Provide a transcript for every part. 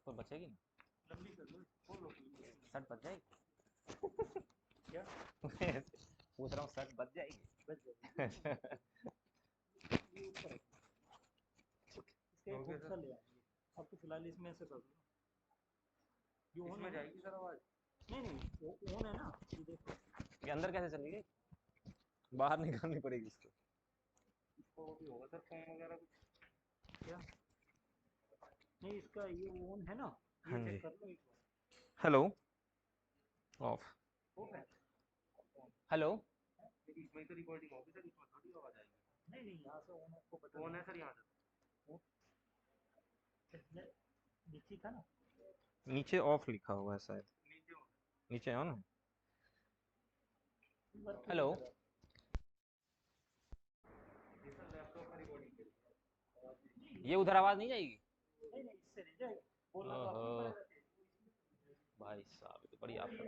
तो बचेगी ना, लंबी कर लो, खोल लो। शर्ट बच जाएगी। क्या पूछ रहा हूँ, शर्ट बच जाएगी। बच जाएगी। ये ऊपर है। इसका एक हुक सा ले आएंगे। अब तो फिलहाल इसमें से कर लो। ये ऑन इसमें है ना? जाएगी सर आवाज? नहीं वो ऑन है ना, ये देखो। ये अंदर कैसे चली गई? बाहर निकालनी पड़ेगी इसको। इसको भी होगा सर फोन वगैरह कुछ? क्या नहीं, इसका ये ऑन है ना, ये हाँ चेक जी। कर लो एक बार। Hello, off. ऑफ है? हेलो, इसमें तो रिकॉर्डिंग होगी सर, इसमें थोड़ी आवाज आएगी। नहीं यहाँ से ऑन आपको पता ऑन है सर यहाँ से। नीचे था ना, नीचे ऑफ लिखा हुआ है शायद। नीचे ऑन। नीचे ऑन है। वर्क हेलो, नहीं कर रहा। ये सर लैपटॉप का रिकॉर्डिंग के लिए। ये उधर आवाज नहीं जाएगी? नहीं इससे नहीं जाएगा, बोलना तो आपको ओहो, पड़ेगा। भाई साहब ये तो बड़ी आफत है।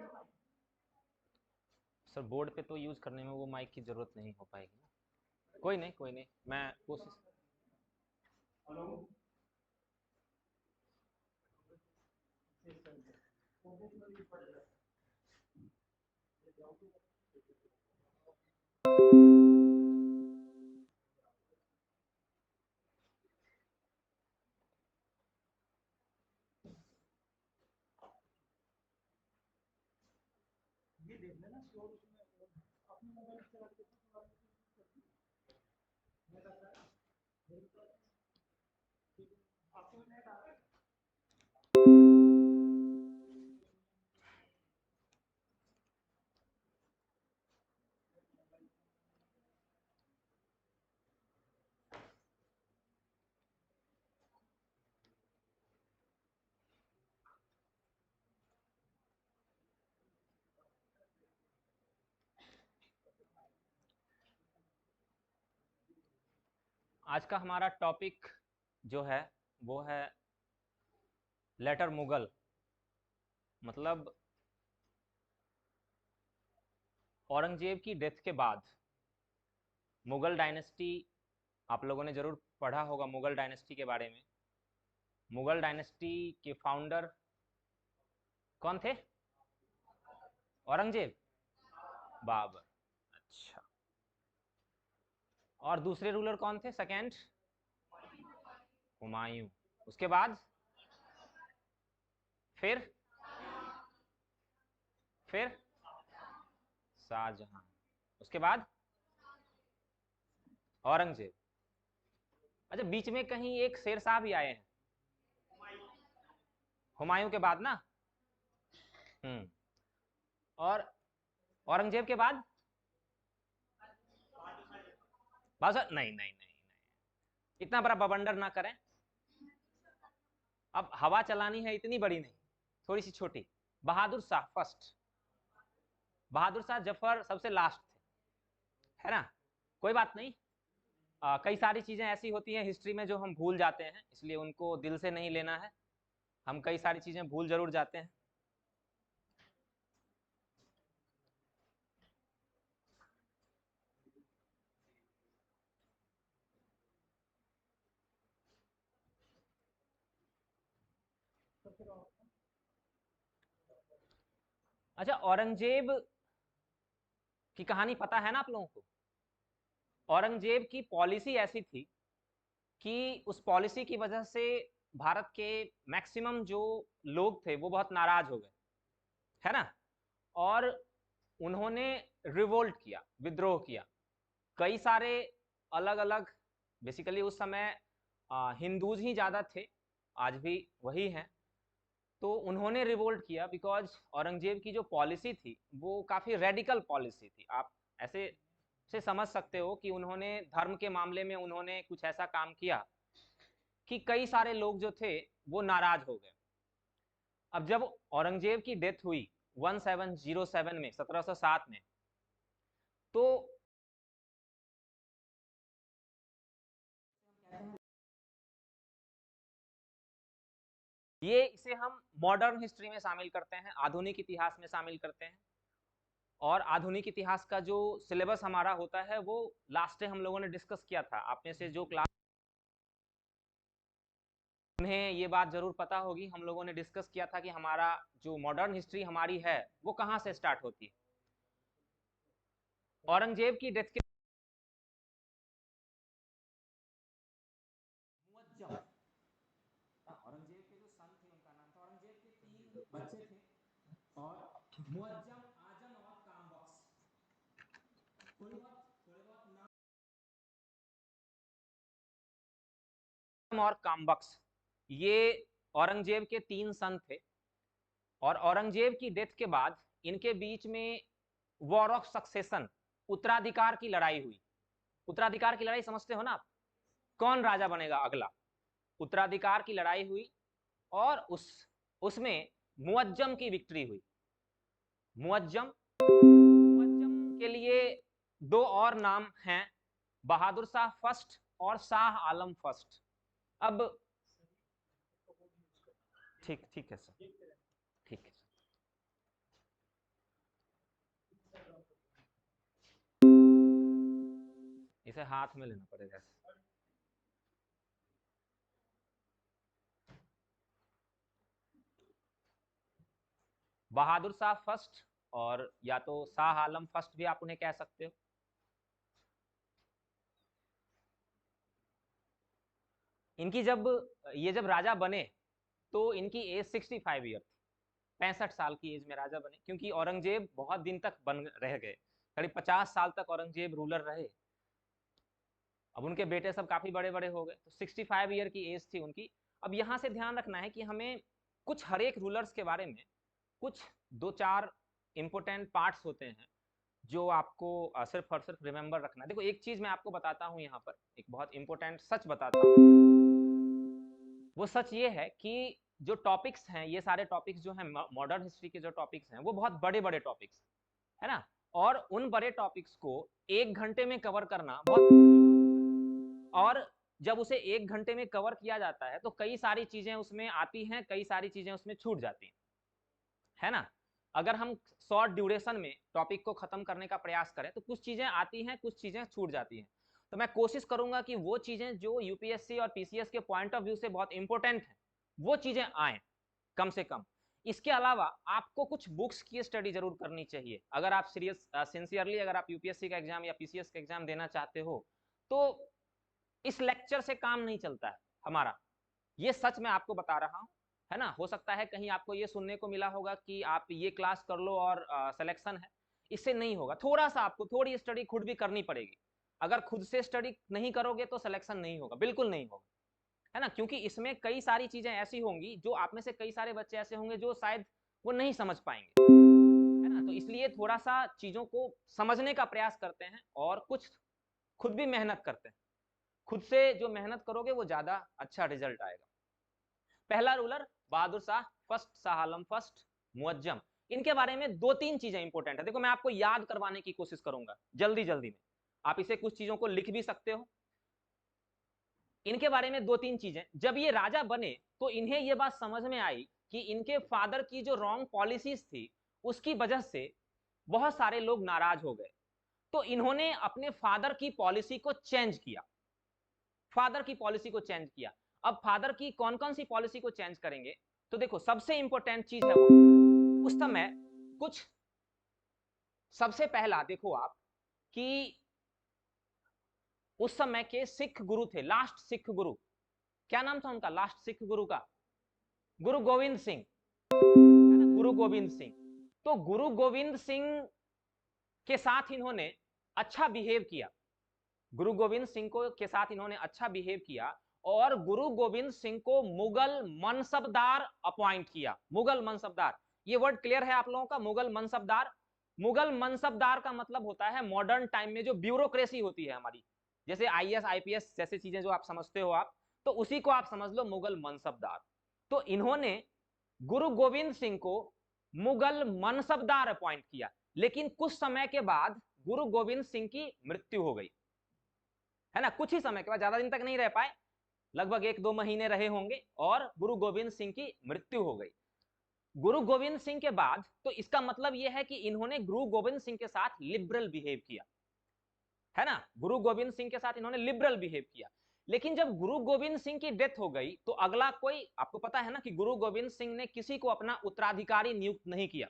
सर बोर्ड पे तो यूज करने में वो माइक की जरूरत नहीं हो पाएगी ना। कोई नहीं, कोई नहीं, मैं कोशिश। हेलो, ये देख लेना स्लोर उसमें अपने मोबाइल से चला के देखो, नेट आता है आपको नेट आ रहा है। आज का हमारा टॉपिक जो है वो है लेटर मुगल। मतलब औरंगजेब की डेथ के बाद मुगल डायनेस्टी, आप लोगों ने जरूर पढ़ा होगा मुगल डायनेस्टी के बारे में। मुगल डायनेस्टी के फाउंडर कौन थे? औरंगजेब, बाबर। अच्छा, और दूसरे रूलर कौन थे सेकंड? हुमायूं। उसके बाद फिर शाहजहां। उसके बाद औरंगजेब। अच्छा, बीच में कहीं एक शेरशाह भी आए हैं हुमायूं के बाद ना। और औरंगजेब के बाद बादशाह? नहीं नहीं नहीं नहीं, इतना बड़ा बवंडर ना करें। अब हवा चलानी है इतनी बड़ी नहीं, थोड़ी सी छोटी। बहादुर शाह फर्स्ट। बहादुर शाह जफर सबसे लास्ट थे, है ना? कोई बात नहीं। कई सारी चीजें ऐसी होती हैं हिस्ट्री में जो हम भूल जाते हैं, इसलिए उनको दिल से नहीं लेना है। हम कई सारी चीजें भूल जरूर जाते हैं। अच्छा, औरंगजेब की कहानी पता है ना आप लोगों को? औरंगजेब की पॉलिसी ऐसी थी कि उस पॉलिसी की वजह से भारत के मैक्सिमम जो लोग थे वो बहुत नाराज हो गए, है ना? और उन्होंने रिवोल्ट किया, विद्रोह किया। कई सारे अलग अलग, बेसिकली उस समय हिंदूज ही ज़्यादा थे, आज भी वही हैं। तो उन्होंने रिवोल्ट किया बिकॉज औरंगजेब की जो पॉलिसी थी वो काफ़ी रेडिकल पॉलिसी थी। आप ऐसे से समझ सकते हो कि उन्होंने धर्म के मामले में उन्होंने कुछ ऐसा काम किया कि कई सारे लोग जो थे वो नाराज हो गए। अब जब औरंगजेब की डेथ हुई 1707 में, 1707 में, तो ये इसे हम मॉडर्न हिस्ट्री में शामिल करते हैं, आधुनिक इतिहास में शामिल करते हैं। और आधुनिक इतिहास का जो सिलेबस हमारा होता है वो लास्ट टाइम हम लोगों ने डिस्कस किया था। आप में से जो क्लास उन्हें ये बात जरूर पता होगी, हम लोगों ने डिस्कस किया था कि हमारा जो मॉडर्न हिस्ट्री हमारी है वो कहां से स्टार्ट होती है। औरंगजेब की डेथ के औरंगजेब के जो सन थे उनका नाम था, औरंगजेब के 3 बच्चे थे और मुअज्जम, आजम और कामबख्श। थोड़े बहुत नाम और कामबख्श, ये औरंगजेब के 3 सन थे। और औरंगजेब की डेथ के बाद इनके बीच में वॉर ऑफ सक्सेशन, उत्तराधिकार की लड़ाई हुई। उत्तराधिकार की लड़ाई समझते हो ना आप, कौन राजा बनेगा अगला, उत्तराधिकार की लड़ाई हुई और उसमें मुअज्जम की विक्ट्री हुई। मुअज्जम के लिए 2 और नाम हैं, बहादुर शाह फर्स्ट और शाह आलम फर्स्ट। अब ठीक है सर, ठीक है। इसे हाथ में लेना पड़ेगा। बहादुर शाह फर्स्ट और या तो शाह आलम फर्स्ट भी आप उन्हें कह सकते हो। इनकी जब राजा बने तो इनकी एज 65 ईयर थी, 65 साल की एज में राजा बने, क्योंकि औरंगजेब बहुत दिन तक बन रह गए, करीब 50 साल तक औरंगजेब रूलर रहे। अब उनके बेटे सब काफी बड़े बड़े हो गए, तो 65 ईयर की एज थी उनकी। अब यहाँ से ध्यान रखना है कि हमें कुछ हर एक रूलर्स के बारे में कुछ 2-4 इंपोर्टेंट पार्ट्स होते हैं जो आपको सिर्फ और सिर्फ रिमेंबर रखना है। देखो एक चीज मैं आपको बताता हूँ, यहाँ पर एक बहुत इंपॉर्टेंट सच बताता हूँ। वो सच ये है कि जो टॉपिक्स हैं, ये सारे टॉपिक्स जो हैं मॉडर्न हिस्ट्री के जो टॉपिक्स हैं वो बहुत बड़े बड़े टॉपिक्स है ना, और उन बड़े टॉपिक्स को 1 घंटे में कवर करना बहुत मुश्किल काम होता है। और जब उसे 1 घंटे में कवर किया जाता है तो कई सारी चीजें उसमें आती हैं, कई सारी चीजें उसमें छूट जाती हैं, है ना। अगर हम शॉर्ट ड्यूरेशन में टॉपिक को खत्म करने का प्रयास करें तो कुछ चीजें आती हैं, कुछ चीजें छूट जाती हैं। तो मैं कोशिश करूंगा कि वो चीजें जो यूपीएससी और पीसीएस के पॉइंट ऑफ व्यू से बहुत इंपॉर्टेंट है वो चीजें आए कम से कम। इसके अलावा आपको कुछ बुक्स की स्टडी जरूर करनी चाहिए। अगर आप सिंसियरली अगर आप यूपीएससी का एग्जाम या पीसीएस का एग्जाम देना चाहते हो तो इस लेक्चर से काम नहीं चलता है हमारा, ये सच मैं आपको बता रहा हूँ, है ना। हो सकता है कहीं आपको ये सुनने को मिला होगा कि आप ये क्लास कर लो और सिलेक्शन है, इससे नहीं होगा। थोड़ा सा आपको थोड़ी स्टडी खुद भी करनी पड़ेगी। अगर खुद से स्टडी नहीं करोगे तो सिलेक्शन नहीं होगा, बिल्कुल नहीं होगा, है ना। क्योंकि इसमें कई सारी चीजें ऐसी होंगी जो आप में से कई सारे बच्चे ऐसे होंगे जो शायद वो नहीं समझ पाएंगे, है ना। तो इसलिए थोड़ा सा चीजों को समझने का प्रयास करते हैं और कुछ खुद भी मेहनत करते हैं। खुद से जो मेहनत करोगे वो ज्यादा अच्छा रिजल्ट आएगा। पहला ruler Bahadur Shah first, Shah Alam first, Muazzam. इनके बारे में 2-3 चीजें इंपॉर्टेंट है। देखो मैं आपको याद करवाने की कोशिश करूंगा जल्दी जल्दी में, आप इसे कुछ चीजों को लिख भी सकते हो। इनके बारे में 2-3 चीजें, जब ये राजा बने तो इन्हें ये बात समझ में आई कि इनके फादर की जो रॉन्ग पॉलिसीज थी उसकी वजह से बहुत सारे लोग नाराज हो गए। तो इन्होंने अपने फादर की पॉलिसी को चेंज किया, फादर की पॉलिसी को चेंज किया। अब फादर की कौन कौन सी पॉलिसी को चेंज करेंगे, तो देखो सबसे इंपॉर्टेंट चीज है उस समय कुछ, सबसे पहला देखो आप कि उस समय के सिख गुरु थे, लास्ट सिख गुरु, क्या नाम था उनका लास्ट सिख गुरु का, गुरु गोविंद सिंह, गुरु गोविंद सिंह। तो गुरु गोविंद सिंह के साथ इन्होंने अच्छा बिहेव किया, गुरु गोविंद सिंह को के साथ इन्होंने अच्छा बिहेव किया और गुरु गोविंद सिंह को मुगल मनसबदार अपॉइंट किया। मुगल मनसबदार, ये वर्ड क्लियर है आप लोगों का, मुगल मनसबदार। मुगल मनसबदार का मतलब होता है मॉडर्न टाइम में जो ब्यूरोक्रेसी होती है हमारी, जैसे आईएएस आईपीएस जैसी चीजें जो आप समझते हो आप, तो उसी को आप समझ लो मुगल मनसबदार। तो इन्होंने गुरु गोविंद सिंह को मुगल मनसबदार अपॉइंट किया, लेकिन कुछ समय के बाद गुरु गोविंद सिंह की मृत्यु हो गई, है ना। कुछ ही समय के बाद, ज्यादा दिन तक नहीं रह पाए, लगभग 1-2 महीने रहे होंगे और गुरु गोविंद सिंह की मृत्यु हो गई। गुरु गोविंद सिंह के बाद, तो इसका मतलब यह है कि इन्होंने गुरु गोविंद सिंह के साथ लिबरल बिहेव किया, है ना। गुरु गोविंद सिंह के साथ इन्होंने लिबरल बिहेव किया, लेकिन जब गुरु गोविंद सिंह की डेथ हो गई तो अगला कोई, आपको पता है ना कि गुरु गोविंद सिंह ने किसी को अपना उत्तराधिकारी नियुक्त नहीं किया।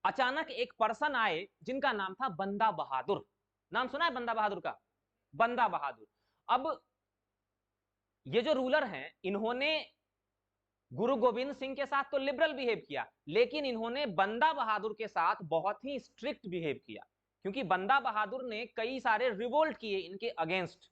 अचानक एक पर्सन आए जिनका नाम था बंदा बहादुर। नाम सुना है बंदा बहादुर का? बंदा बहादुर। अब ये जो रूलर हैं, इन्होंने गुरु गोविंद सिंह के साथ तो लिबरल बिहेव किया, लेकिन इन्होंने बंदा बहादुर के साथ बहुत ही स्ट्रिक्ट बिहेव किया, क्योंकि बंदा बहादुर ने कई सारे रिवोल्ट किए इनके अगेंस्ट।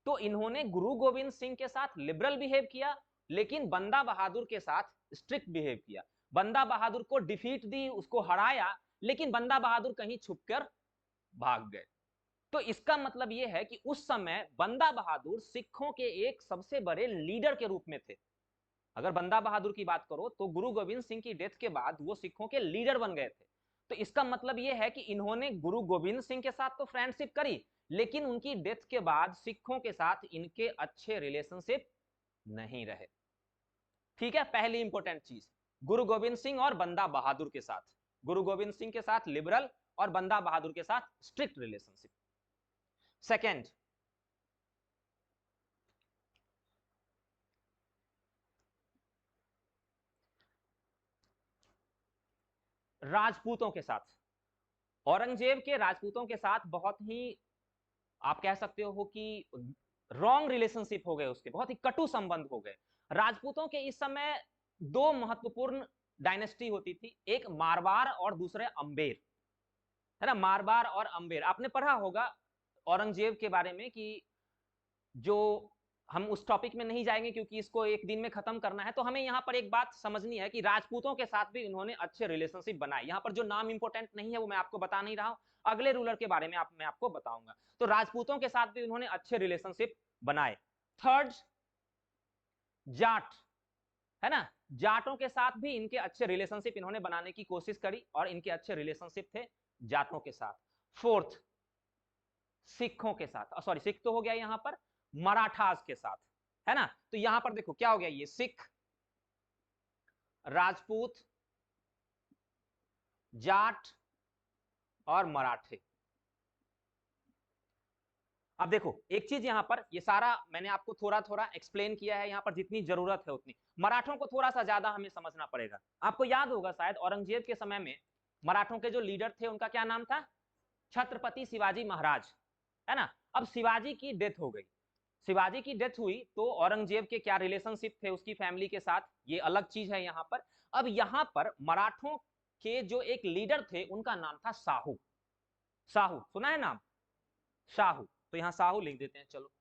तो इन्होंने गुरु गोविंद सिंह के साथ लिबरल बिहेव किया, लेकिन बंदा बहादुर के साथ स्ट्रिक्ट बिहेव किया। बंदा बहादुर को डिफीट दी, उसको हराया, लेकिन बंदा बहादुर कहीं छुपकर भाग गए। तो इसका मतलब यह है कि उस समय बंदा बहादुर सिखों के एक सबसे बड़े लीडर के रूप में थे। अगर बंदा बहादुर की बात करो तो गुरु गोविंद सिंह की डेथ के बाद वो सिखों के लीडर बन गए थे। तो इसका मतलब यह है कि इन्होंने गुरु गोविंद सिंह के साथ तो फ्रेंडशिप करी, लेकिन उनकी डेथ के बाद सिखों के साथ इनके अच्छे रिलेशनशिप नहीं रहे। ठीक है, पहली इंपॉर्टेंट चीज, गुरु गोविंद सिंह और बंदा बहादुर के साथ, गुरु गोविंद सिंह के साथ लिबरल और बंदा बहादुर के साथ स्ट्रिक्ट रिलेशनशिप। सेकेंड, राजपूतों के साथ, औरंगजेब के राजपूतों के साथ बहुत ही, आप कह सकते हो कि रॉन्ग रिलेशनशिप हो गए, उसके बहुत ही कटु संबंध हो गए। राजपूतों के इस समय दो महत्वपूर्ण डायनेस्टी होती थी, एक मारवाड़ और दूसरे अंबेर, है ना। मारवाड़ और अंबेर, आपने पढ़ा होगा औरंगजेब के बारे में कि जो, हम उस टॉपिक में नहीं जाएंगे क्योंकि इसको एक दिन में खत्म करना है। तो हमें यहाँ पर एक बात समझनी है कि राजपूतों के साथ भी इन्होंने अच्छे रिलेशनशिप बनाए। यहाँ पर जो नाम इंपॉर्टेंट नहीं है वो मैं आपको बता नहीं रहा हूँ, अगले रूलर के बारे में मैं आपको बताऊंगा। तो राजपूतों के साथ भी इन्होंने अच्छे रिलेशनशिप बनाए। थर्ड, जाट, है ना, जाटों के साथ भी इनके अच्छे रिलेशनशिप इन्होंने बनाने की कोशिश करी और इनके अच्छे रिलेशनशिप थे जाटों के साथ। फोर्थ, सिखों के साथ, सॉरी सिख तो हो गया यहां पर, मराठास के साथ, है ना। तो यहां पर देखो क्या हो गया, ये सिख, राजपूत, जाट और मराठे। अब देखो एक चीज यहां पर, ये सारा मैंने आपको थोड़ा थोड़ा एक्सप्लेन किया है, यहां पर जितनी जरूरत है उतनी। मराठों को थोड़ा सा ज्यादा हमें समझना पड़ेगा। आपको याद होगा शायद औरंगजेब के समय में मराठों के जो लीडर थे उनका क्या नाम था? छत्रपति शिवाजी महाराज, है ना। अब शिवाजी की डेथ हो गई, शिवाजी की डेथ हुई तो औरंगजेब के क्या रिलेशनशिप थे उसकी फैमिली के साथ, ये अलग चीज है यहाँ पर। अब यहाँ पर मराठों के जो एक लीडर थे उनका नाम था साहू। साहू सुना है नाम? साहू, तो यहाँ साहू लिख देते हैं, चलो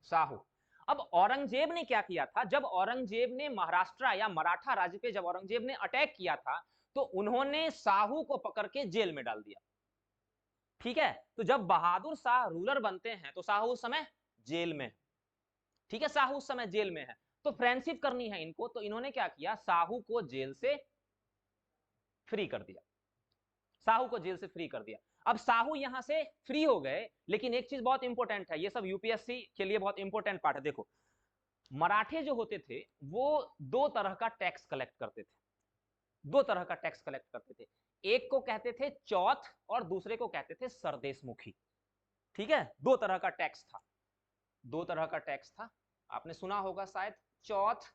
साहू। अब औरंगजेब ने क्या किया था, जब औरंगजेब ने महाराष्ट्र या मराठा राज्य पे जब औरंगजेब ने अटैक किया था तो उन्होंने साहू को पकड़ के जेल में डाल दिया। ठीक है, तो जब बहादुर शाह रूलर बनते हैं तो साहू उस समय जेल में, ठीक है, साहू उस समय जेल में है। तो फ्रेंडशिप करनी है इनको, तो इन्होंने क्या किया, साहू को जेल से फ्री कर दिया, साहू को जेल से फ्री कर दिया। अब साहू यहां से फ्री हो गए, लेकिन एक चीज बहुत इंपॉर्टेंट है, ये सब यूपीएससी के लिए बहुत इंपॉर्टेंट पार्ट है। देखो मराठे जो होते थे वो दो तरह का टैक्स कलेक्ट करते थे, दो तरह का टैक्स कलेक्ट करते थे, एक को कहते थे चौथ और दूसरे को कहते थे सरदेशमुखी। ठीक है, दो तरह का टैक्स था, दो तरह का टैक्स था, आपने सुना होगा शायद, चौथ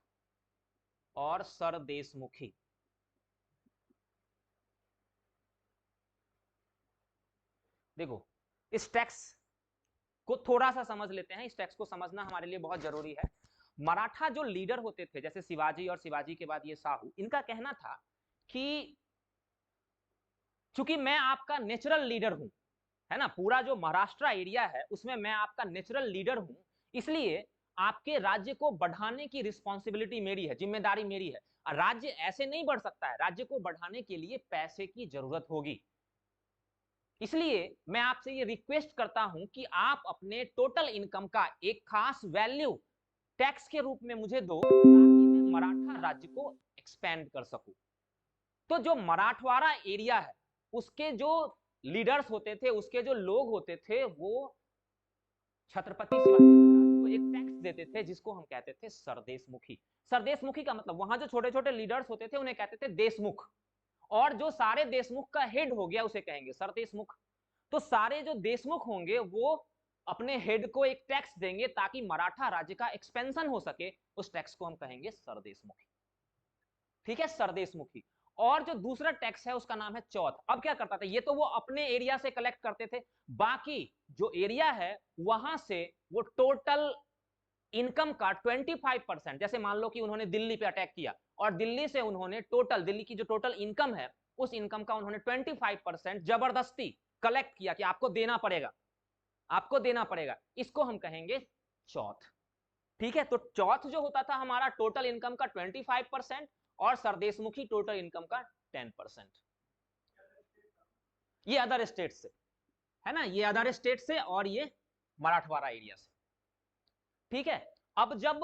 और सरदेशमुखी। देखो इस टैक्स को थोड़ा सा समझ लेते हैं, इस टैक्स को समझना हमारे लिए बहुत जरूरी है। मराठा जो लीडर होते थे जैसे शिवाजी और शिवाजी के बाद ये साहू, इनका कहना था कि चूंकि मैं आपका नेचुरल लीडर हूं, है ना, पूरा जो महाराष्ट्र एरिया है उसमें मैं आपका नेचुरल लीडर हूं, इसलिए आपके राज्य को बढ़ाने की रिस्पॉन्सिबिलिटी मेरी है, जिम्मेदारी मेरी है। राज्य ऐसे नहीं बढ़ सकता है, राज्य को बढ़ाने के लिए पैसे की जरूरत होगी, इसलिए मैं आपसे ये रिक्वेस्ट करता हूं कि आप अपने टोटल इनकम का एक खास वैल्यू टैक्स के रूप में मुझे दो, ताकि मैं मराठा राज्य को एक्सपेंड कर सकूं। तो जो मराठवाड़ा एरिया है उसके जो लीडर्स होते थे, उसके जो लोग होते थे, वो छत्रपति शिवाजी महाराज को एक टैक्स देते थे जिसको हम कहते थे सरदेशमुखी। सरदेशमुखी का मतलब वहां जो छोटे छोटे लीडर्स होते थे उन्हें कहते थे देशमुख, और जो सारे देशमुख का हेड हो गया उसे कहेंगे सरदेशमुख। तो सारे जो देशमुख होंगे वो अपने हेड को एक टैक्स देंगे ताकि मराठा राज्य का एक्सपेंशन हो सके, उस टैक्स को हम कहेंगे सरदेशमुखी। ठीक है, सरदेशमुखी। और जो दूसरा टैक्स है उसका नाम है चौथ। अब क्या करता था, ये तो वो अपने एरिया से कलेक्ट करते थे, बाकी जो एरिया है वहां से वो टोटल इनकम का 25%, जैसे मान लो कि उन्होंने दिल्ली पे अटैक किया और दिल्ली से उन्होंने टोटल, दिल्ली की जो टोटल इनकम है उस इनकम का उन्होंने 25% जबरदस्ती कलेक्ट किया कि आपको देना पड़ेगा, आपको देना पड़ेगा, इसको हम कहेंगे चौथ। ठीक है, तो चौथ जो होता था हमारा टोटल इनकम का 25% और सरदेशमुखी टोटल इनकम का 10%। ये अदर स्टेट से है ना, ये अदर स्टेट से और ये मराठवाड़ा एरिया से। ठीक है, अब जब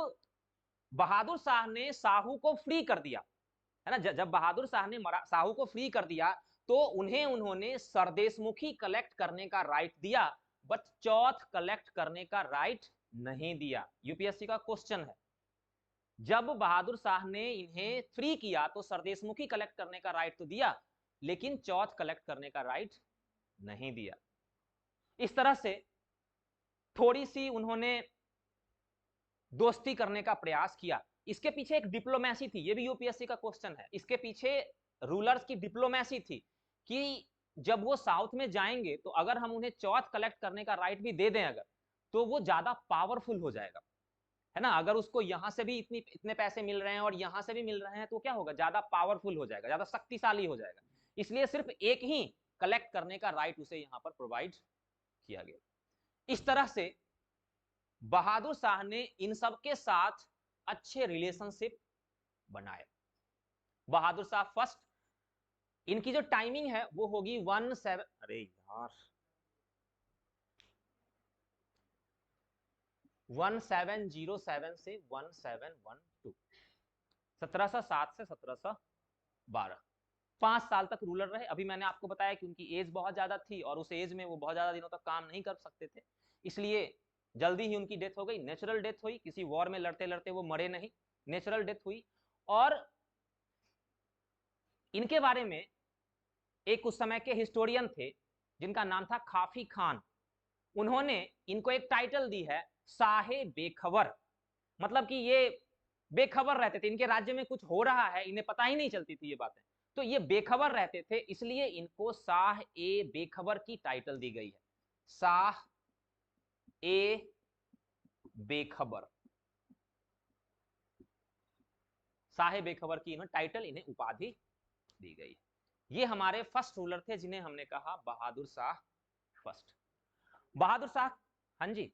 बहादुर शाह ने साहू को फ्री कर दिया है ना, जब बहादुर शाह ने साहू को फ्री कर दिया तो उन्होंने सरदेशमुखी कलेक्ट करने का राइट दिया, बट चौथ कलेक्ट करने का राइट नहीं दिया। यूपीएससी का क्वेश्चन है, जब बहादुर शाह ने इन्हें फ्री किया तो सरदेशमुखी कलेक्ट करने का राइट तो दिया, लेकिन चौथ कलेक्ट करने का राइट नहीं दिया। इस तरह से थोड़ी सी उन्होंने दोस्ती करने का प्रयास किया। इसके पीछे एक डिप्लोमेसी थी, ये भी यूपीएससी का क्वेश्चन है, इसके पीछे रूलर्स की डिप्लोमेसी थी कि जब वो साउथ में जाएंगे तो अगर हम उन्हें चौथ कलेक्ट करने का राइट भी दे दें अगर, तो वो ज्यादा पावरफुल हो जाएगा, है ना। अगर उसको यहां से भी इतने पैसे मिल रहे हैं और यहां से भी मिल रहे हैं तो क्या होगा, ज्यादा पावरफुल हो जाएगा, ज्यादा शक्तिशाली हो जाएगा। इसलिए सिर्फ एक ही कलेक्ट करने का राइट उसे यहां पर प्रोवाइड किया गया। इस तरह से बहादुर शाह ने इन सब के साथ अच्छे रिलेशनशिप बनाए। बहादुर शाह फर्स्ट, इनकी जो टाइमिंग है वो होगी 1707 से 1712, 1707 से 1712, 5 साल तक रूलर रहे। अभी मैंने आपको बताया कि उनकी एज बहुत ज्यादा थी और उस एज में वो बहुत ज्यादा दिनों तक काम नहीं कर सकते थे, इसलिए जल्दी ही उनकी डेथ हो गई, नेचुरल डेथ हुई, किसी वॉर में लड़ते लड़ते वो मरे नहीं, नेचुरल डेथ हुई। और इनके बारे में एक उस समय के हिस्टोरियन थे जिनका नाम था काफी खान, उन्होंने इनको एक टाइटल दी है साहे बेखबर, मतलब कि ये बेखबर रहते थे, इनके राज्य में कुछ हो रहा है इन्हें पता ही नहीं चलती थी ये बातें, तो ये बेखबर रहते थे, इसलिए इनको शाह ए बेखबर की टाइटल दी गई है, शाह ए बेखबर, शाह बेखबर की इन्हें टाइटल, इन्हें उपाधि दी गई है। ये हमारे फर्स्ट रूलर थे जिन्हें हमने कहा बहादुर शाह फर्स्ट। बहादुर शाह, हाँ जी,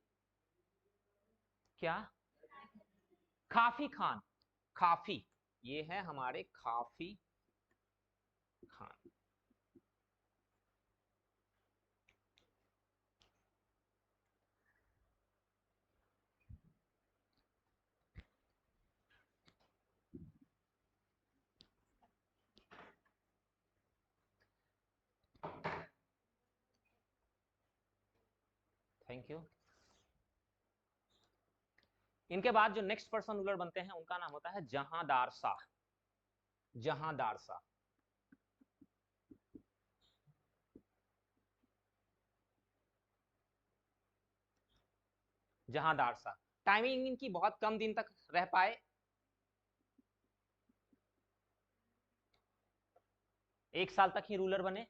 क्या, काफी खान, काफी, ये है हमारे काफी खान। Thank you. इनके बाद जो नेक्स्ट पर्सन रूलर बनते हैं उनका नाम होता है जहांदार शाह, जहांदार शाह। जहांदार शाह, टाइमिंग इनकी बहुत कम दिन तक रह पाए, एक साल तक ही रूलर बने।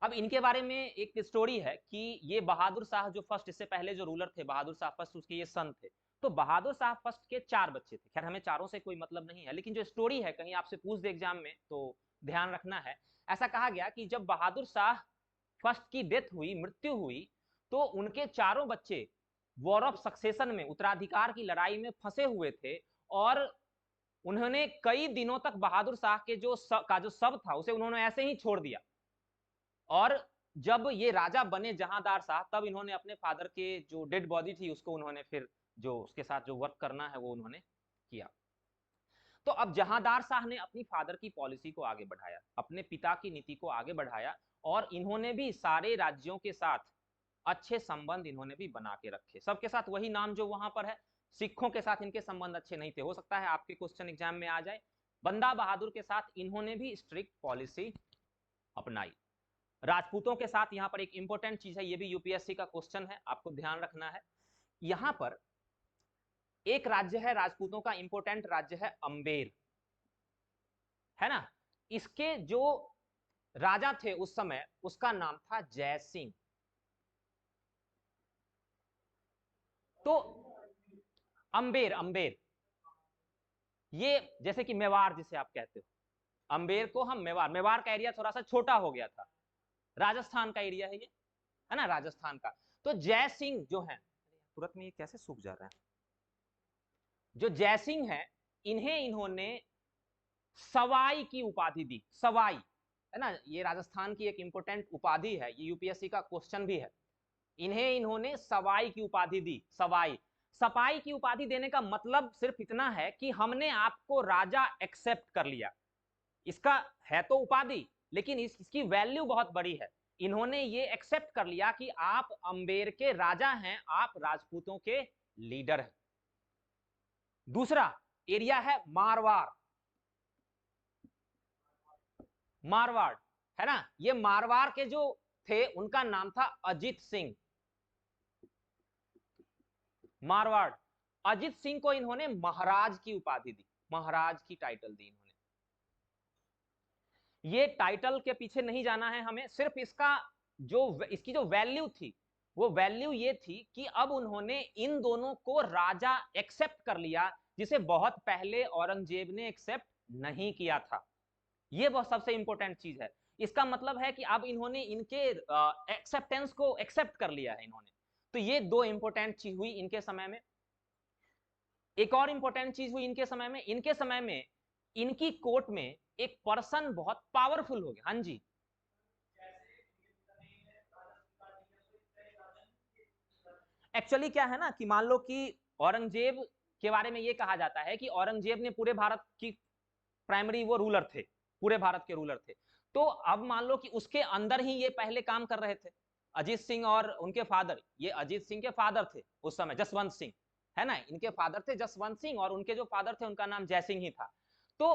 अब इनके बारे में एक स्टोरी है कि ये बहादुर शाह जो फर्स्ट, इससे पहले जो रूलर थे बहादुर शाह फर्स्ट, उसके ये सन थे। तो बहादुर शाह फर्स्ट के 4 बच्चे थे, खैर हमें चारों से कोई मतलब नहीं है, लेकिन जो स्टोरी है कहीं आपसे पूछ दे एग्जाम में तो ध्यान रखना है। ऐसा कहा गया कि जब बहादुर शाह फर्स्ट की डेथ हुई, मृत्यु हुई, तो उनके चारों बच्चे वॉर ऑफ सक्सेशन में, उत्तराधिकार की लड़ाई में फंसे हुए थे और उन्होंने कई दिनों तक बहादुर शाह के जो शव था उसे उन्होंने ऐसे ही छोड़ दिया। और जब ये राजा बने जहांदार शाह, तब इन्होंने अपने फादर के जो डेड बॉडी थी उसको उन्होंने फिर जो उसके साथ जो वर्क करना है वो उन्होंने किया। तो अब जहांदार शाह ने अपनी फादर की पॉलिसी को आगे बढ़ाया, अपने पिता की नीति को आगे बढ़ाया और इन्होंने भी सारे राज्यों के साथ अच्छे संबंध इन्होंने भी बना के रखे, सबके साथ वही नाम जो वहां पर है। सिखों के साथ इनके संबंध अच्छे नहीं थे, हो सकता है आपके क्वेश्चन एग्जाम में आ जाए। बंदा बहादुर के साथ इन्होंने भी स्ट्रिक्ट पॉलिसी अपनाई। राजपूतों के साथ यहां पर एक इंपॉर्टेंट चीज है, ये भी यूपीएससी का क्वेश्चन है, आपको ध्यान रखना है। यहां पर एक राज्य है राजपूतों का, इंपॉर्टेंट राज्य है अंबेर, है ना। इसके जो राजा थे उस समय, उसका नाम था जय सिंह। तो अंबेर, अंबेर ये जैसे कि मेवाड़ जिसे आप कहते हो, अंबेर को हम मेवाड़, मेवाड़ का एरिया थोड़ा सा छोटा हो गया था, राजस्थान का एरिया है ये, है ना, राजस्थान का। तो जय सिंह जो है, तुरंत में ये कैसे सूख जा रहा है, जो जय सिंह है, इन्हें इन्होंने सवाई की उपाधि दी, सवाई, है ना, ये राजस्थान की एक इंपॉर्टेंट उपाधि है, ये यूपीएससी का क्वेश्चन भी है। इन्हें इन्होंने सवाई की उपाधि दी, सवाई। सपाई की उपाधि देने का मतलब सिर्फ इतना है कि हमने आपको राजा एक्सेप्ट कर लिया, इसका है तो उपाधि, लेकिन इसकी वैल्यू बहुत बड़ी है। इन्होंने ये एक्सेप्ट कर लिया कि आप अंबेर के राजा हैं, आप राजपूतों के लीडर हैं। दूसरा एरिया है मारवाड़, मारवाड़, है ना, ये मारवाड़ के जो थे उनका नाम था अजीत सिंह, मारवाड़। अजीत सिंह को इन्होंने महाराज की उपाधि दी, महाराज की टाइटल दी इन्होंने। ये टाइटल के पीछे नहीं जाना है हमें, सिर्फ इसका जो इसकी जो वैल्यू थी, वो वैल्यू ये थी कि अब उन्होंने इन दोनों को राजा एक्सेप्ट कर लिया, जिसे बहुत पहले औरंगजेब ने एक्सेप्ट नहीं किया था। ये बहुत सबसे इंपॉर्टेंट चीज है। इसका मतलब है कि अब इन्होंने इनके एक्सेप्टेंस को एक्सेप्ट कर लिया है इन्होंने। तो ये दो इंपॉर्टेंट चीज हुई इनके समय में। एक और इंपॉर्टेंट चीज हुई इनके समय में, इनके समय में इनकी कोर्ट में एक पर्सन बहुत पावरफुल हो गया। हाँ जी, एक्चुअली क्या है ना कि मान लो कि औरंगजेब के बारे में ये कहा जाता है कि औरंगजेब ने पूरे भारत की प्राइमरी वो रूलर थे, पूरे भारत के रूलर थे। तो अब मान लो कि उसके अंदर ही ये पहले काम कर रहे थे, अजीत सिंह और उनके फादर, ये अजीत सिंह के फादर थे उस समय, जसवंत सिंह, है ना, इनके फादर थे जसवंत सिंह और उनके जो फादर थे उनका नाम जयसिंह ही था। तो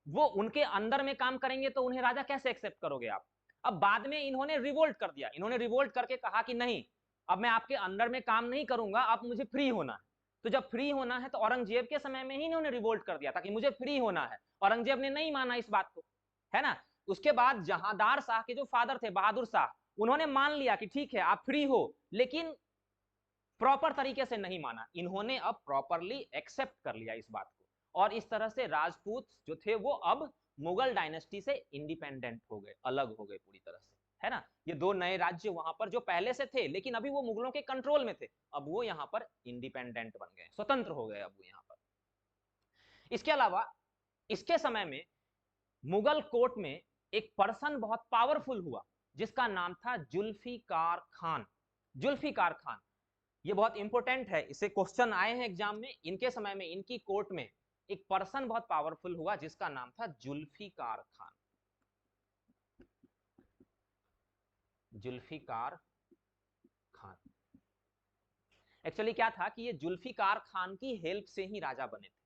वो उनके अंदर में काम करेंगे तो उन्हें राजा कैसे एक्सेप्ट करोगे आप। अब बाद में इन्होंने रिवोल्ट कर दिया, इन्होंने रिवोल्ट करके कहा कि नहीं, अब मैं आपके अंडर में काम नहीं करूंगा, अब मुझे फ्री होना है। तो जब फ्री होना है तो औरंगजेब के समय में ही इन्होंने रिवोल्ट कर दिया था कि मुझे फ्री होना है। औरंगजेब ने नहीं माना इस बात को, है ना। उसके बाद जहांदार शाह के जो फादर थे बहादुर शाह, उन्होंने मान लिया कि ठीक है आप फ्री हो, लेकिन प्रॉपर तरीके से नहीं माना, इन्होंने अब प्रॉपरली एक्सेप्ट कर लिया इस बात को। और इस तरह से राजपूत जो थे वो अब मुगल डायनेस्टी से इंडिपेंडेंट हो गए, अलग हो गए पूरी तरह से, है ना। ये दो नए राज्य वहां पर जो पहले से थे लेकिन अभी वो मुगलों के कंट्रोल में थे, अब वो यहाँ पर इंडिपेंडेंट बन गए, स्वतंत्र हो गए अब वो यहाँ पर। इसके अलावा इसके समय में मुगल कोर्ट में एक पर्सन बहुत पावरफुल हुआ जिसका नाम था जुल्फिकार खान, जुल्फिकार खान। ये बहुत इंपॉर्टेंट है, इससे क्वेश्चन आए हैं एग्जाम में। इनके समय में इनकी कोर्ट में एक पर्सन बहुत पावरफुल हुआ जिसका नाम था जुल्फिकार खान, जुल्फिकार खान। एक्चुअली क्या था कि ये जुल्फिकार खान की हेल्प से ही राजा बने थे,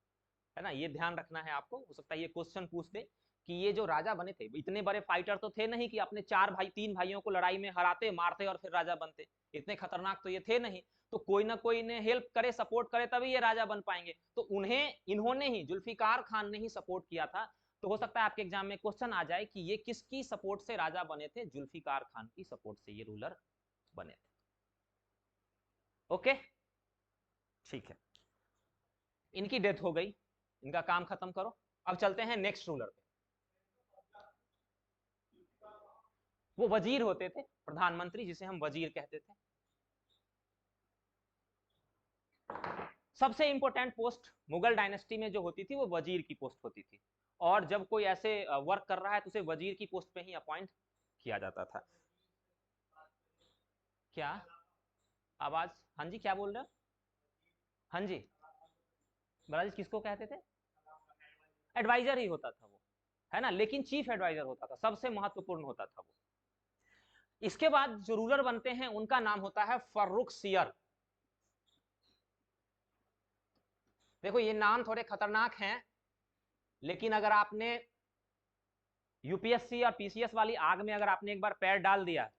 है ना, ये ध्यान रखना है आपको। हो सकता है ये क्वेश्चन पूछ दे कि ये जो राजा बने थे, इतने बड़े फाइटर तो थे नहीं कि अपने तीन भाइयों को लड़ाई में हराते मारते और फिर राजा बनते, इतने खतरनाक तो ये थे नहीं। तो कोई ना कोई ने हेल्प करे, सपोर्ट करे, तभी ये राजा बन पाएंगे। तो उन्हें इन्होंने ही, जुल्फिकार खान ने ही सपोर्ट किया था। तो हो सकता है आपके एग्जाम में क्वेश्चन आ जाए कि ये किसकी सपोर्ट से राजा बने थे, जुल्फिकार खान की सपोर्ट से ये रूलर बने थे। ओके, ठीक है, इनकी डेथ हो गई, इनका काम खत्म करो। अब चलते हैं नेक्स्ट रूलर पे। वो वजीर होते थे, प्रधानमंत्री जिसे हम वजीर कहते थे। सबसे इंपॉर्टेंट पोस्ट मुगल डायनेस्टी में जो होती थी वो वजीर की पोस्ट होती थी, और जब कोई ऐसे वर्क कर रहा है तो उसे वजीर की पोस्ट पे ही अपॉइंट किया जाता था। क्या आवाज, हाँ जी क्या बोल रहे हो, हाँ जी, बराजी किसको कहते थे, एडवाइजर ही होता था वो, है ना, लेकिन चीफ एडवाइजर होता था, सबसे महत्वपूर्ण होता था वो। इसके बाद जो रूलर बनते हैं उनका नाम होता है फर्रुखसियर। देखो ये नाम थोड़े खतरनाक हैं, लेकिन अगर आपने यूपीएससी और पीसीएस वाली आग में अगर आपने एक बार पैर डाल दिया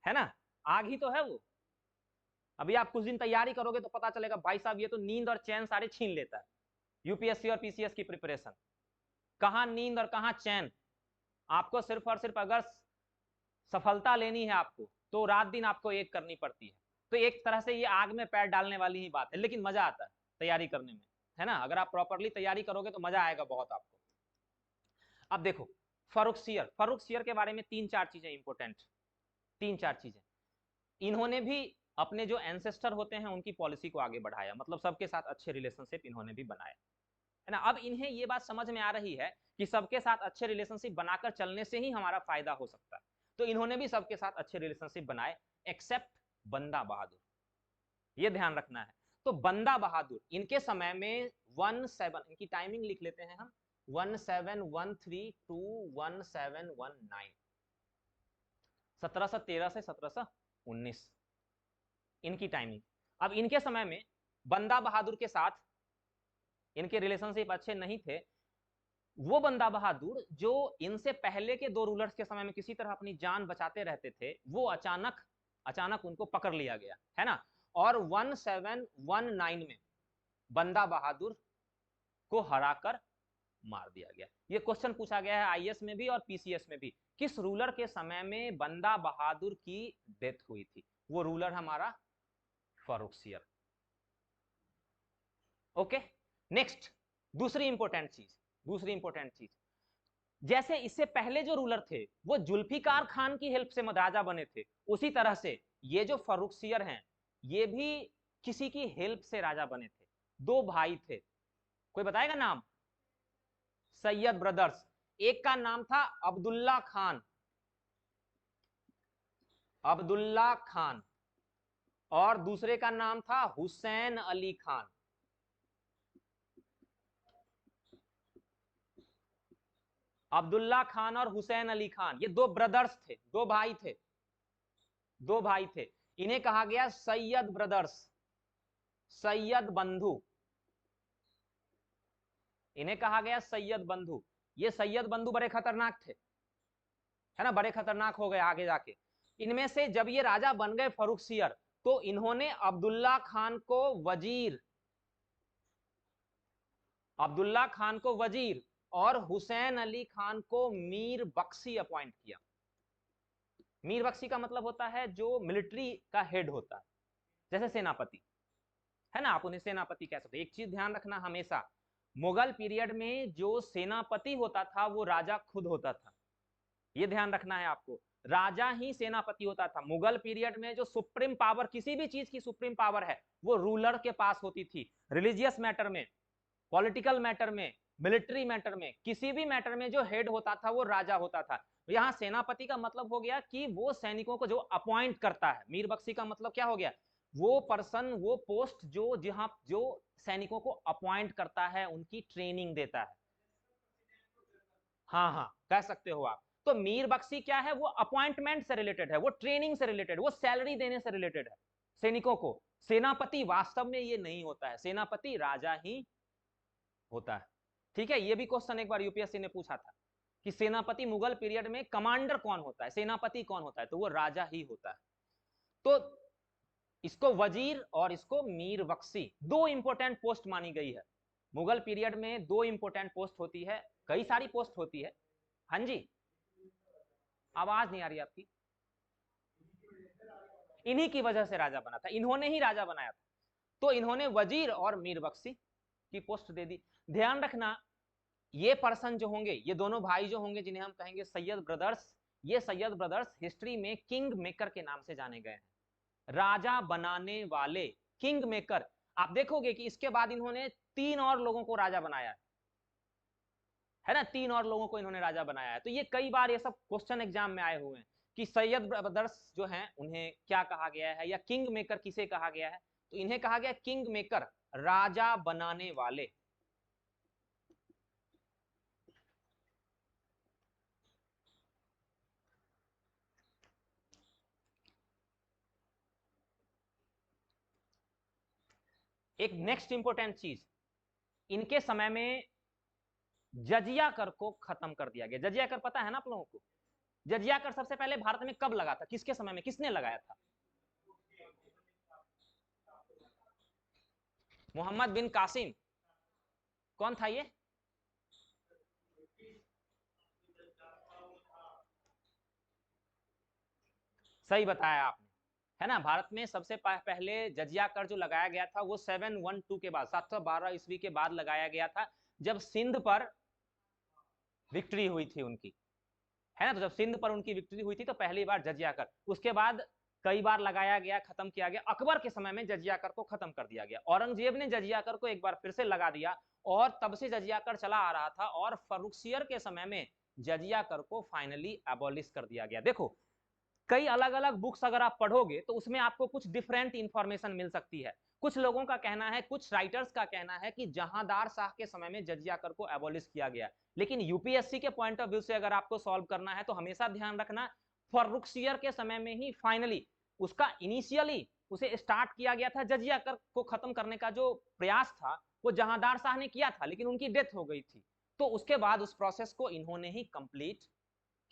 है ना, आग ही तो है वो। अभी आप कुछ दिन तैयारी करोगे तो पता चलेगा भाई साहब ये तो नींद और चैन सारे छीन लेता है। यूपीएससी और पीसीएस की प्रिपरेशन, कहां नींद और कहां चैन। आपको सिर्फ और सिर्फ अगर सफलता लेनी है आपको तो रात दिन आपको एक करनी पड़ती है। तो एक तरह से ये आग में पैर डालने वाली ही बात है, लेकिन मजा आता है तैयारी करने में, है ना। अगर आप प्रॉपरली तैयारी करोगे तो मजा आएगा बहुत आपको। अब देखो फर्रुखसियर के बारे में तीन चार चीजें इंपॉर्टेंट, तीन चार चीजें। इन्होंने भी अपने जो एंसेस्टर होते हैं उनकी पॉलिसी को आगे बढ़ाया, मतलब सबके साथ अच्छे रिलेशनशिप इन्होंने भी बनाए, है ना। अब इन्हें ये बात समझ में आ रही है कि सबके साथ अच्छे रिलेशनशिप बनाकर चलने से ही हमारा फायदा हो सकता है, तो इन्होंने भी सबके साथ अच्छे रिलेशनशिप बनाए, एक्सेप्ट बंदा बहादुर। ये ध्यान रखना है। तो बंदा बहादुर इनके समय में 17, इनकी टाइमिंग लिख लेते हैं हम, 1713 to 1719, 1713 से 1719 इनकी टाइमिंग। अब इनके समय में बंदा बहादुर के साथ इनके रिलेशनशिप अच्छे नहीं थे। वो बंदा बहादुर जो इनसे पहले के दो रूलर्स के समय में किसी तरह अपनी जान बचाते रहते थे, वो अचानक उनको पकड़ लिया गया, है ना। और 1719 में बंदा बहादुर को हराकर मार दिया गया। ये क्वेश्चन पूछा गया है आईएएस में भी और पीसीएस में भी, किस रूलर के समय में बंदा बहादुर की डेथ हुई थी। वो रूलर हमारा फर्रुखसियर। ओके, नेक्स्ट दूसरी इंपॉर्टेंट चीज, जैसे इससे पहले जो रूलर थे वो जुल्फिकार खान की हेल्प से राजा बने थे, उसी तरह से ये जो फर्रुखसियर हैं ये भी किसी की हेल्प से राजा बने थे। दो भाई थे, कोई बताएगा नाम? सैयद ब्रदर्स। एक का नाम था अब्दुल्ला खान और दूसरे का नाम था हुसैन अली खान। अब्दुल्ला खान और हुसैन अली खान ये दो ब्रदर्स थे, दो भाई थे। इन्हें कहा गया सैयद ब्रदर्स, सैयद बंधु। इन्हें कहा गया सैयद बंधु। ये सैयद बंधु बड़े खतरनाक थे, है ना, बड़े खतरनाक हो गए आगे जाके। इनमें से जब ये राजा बन गए फर्रुखसियर, तो इन्होंने अब्दुल्ला खान को वजीर और हुसैन अली खान को मीर बख्शी अपॉइंट किया। मीर बख्शी का मतलब होता है जो मिलिट्री का हेड होता है, जैसे सेनापति, है ना, आप उन्हें सेनापति कह सकते हैं। एक चीज ध्यान रखना हमेशा, मुगल पीरियड में जो सेनापति होता था वो राजा खुद होता था, ये ध्यान रखना है आपको। राजा ही सेनापति होता था। मुगल पीरियड में जो सुप्रीम पावर, किसी भी चीज की सुप्रीम पावर है वो रूलर के पास होती थी। रिलीजियस मैटर में, पॉलिटिकल मैटर में, मिलिट्री मैटर में, किसी भी मैटर में जो हेड होता था वो राजा होता था। यहाँ सेनापति का मतलब हो गया कि वो सैनिकों को जो अपॉइंट करता है। मीर बख्शी का मतलब क्या हो गया? वो पर्सन, वो पोस्ट जो सैनिकों को अपॉइंट करता है, उनकी ट्रेनिंग देता है। हाँ, कह सकते हो आप। तो मीर बख्शी क्या है? वो अपॉइंटमेंट से रिलेटेड है, वो ट्रेनिंग से रिलेटेड, वो सैलरी देने से रिलेटेड है सैनिकों को। सेनापति वास्तव में ये नहीं होता है, सेनापति राजा ही होता है। ठीक है, ये भी क्वेश्चन एक बार यूपीएससी ने पूछा था कि सेनापति मुगल पीरियड में कमांडर कौन होता है, सेनापति कौन होता है, तो वो राजा ही होता है। तो इसको वजीर और इसको मीर बख्शी, दो इंपॉर्टेंट पोस्ट मानी गई है। मुगल पीरियड में दो इंपॉर्टेंट पोस्ट होती है, कई सारी पोस्ट होती है। हाँ जी, आवाज नहीं आ रही आपकी। इन्हीं की वजह से राजा बना था, इन्होंने ही राजा बनाया था। तो इन्होंने वजीर और मीर बख्शी की पोस्ट दे दी। ध्यान रखना, ये पर्सन जो होंगे, ये दोनों भाई जो होंगे जिन्हें हम कहेंगे सैयद ब्रदर्स, ये सैयद ब्रदर्स हिस्ट्री में किंग मेकर के नाम से जाने गए हैं, राजा बनाने वाले, किंग मेकर। आप देखोगे कि इसके बाद इन्होंने 3 और लोगों को राजा बनाया है ना, 3 और लोगों को इन्होंने राजा बनाया है। तो ये कई बार ये सब क्वेश्चन एग्जाम में आए हुए हैं कि सैयद ब्रदर्स जो हैं उन्हें क्या कहा गया है, या किंग मेकर किसे कहा गया है। तो इन्हें कहा गया किंग मेकर, राजा बनाने वाले। एक नेक्स्ट इंपॉर्टेंट चीज, इनके समय में जजिया कर को खत्म कर दिया गया। जजिया कर पता है ना आप लोगों को? जजिया कर सबसे पहले भारत में कब लगा था, किसके समय में, किसने लगाया था? मोहम्मद बिन कासिम। कौन था ये? सही बताया आपने, है ना। भारत में सबसे पहले जजिया कर जो लगाया गया था वो 712 के बाद, 712 ईस्वी के बाद लगाया गया था, जब सिंध पर विक्ट्री हुई थी उनकी, है ना। तो जब सिंध पर उनकी विक्ट्री हुई थी तो पहली बार जजिया कर, उसके बाद कई बार लगाया गया, खत्म किया गया। अकबर के समय में जजिया कर को खत्म कर दिया गया। औरंगजेब ने जजिया कर को एक बार फिर से लगा दिया और तब से जजिया कर चला आ रहा था, और फर्रुखसियर के समय में जजिया कर को फाइनली एबॉलिश कर दिया गया। देखो, कई अलग अलग बुक्स अगर आप पढ़ोगे तो उसमें आपको कुछ डिफरेंट इंफॉर्मेशन मिल सकती है। कुछ लोगों का कहना है, कुछ राइटर्स का कहना है कि जहांदार शाह के समय में जजिया कर को एबॉलिश किया गया। लेकिन यूपीएससी के पॉइंट ऑफ व्यू से अगर आपको सॉल्व करना है तो हमेशा ध्यान रखना, फर्रुखसियर के समय में ही फाइनली उसका इनिशियली उसे स्टार्ट किया गया था। जजिया कर को खत्म करने का जो प्रयास था वो जहांदार शाह ने किया था, लेकिन उनकी डेथ हो गई थी, तो उसके बाद उस प्रोसेस को इन्होंने ही कंप्लीट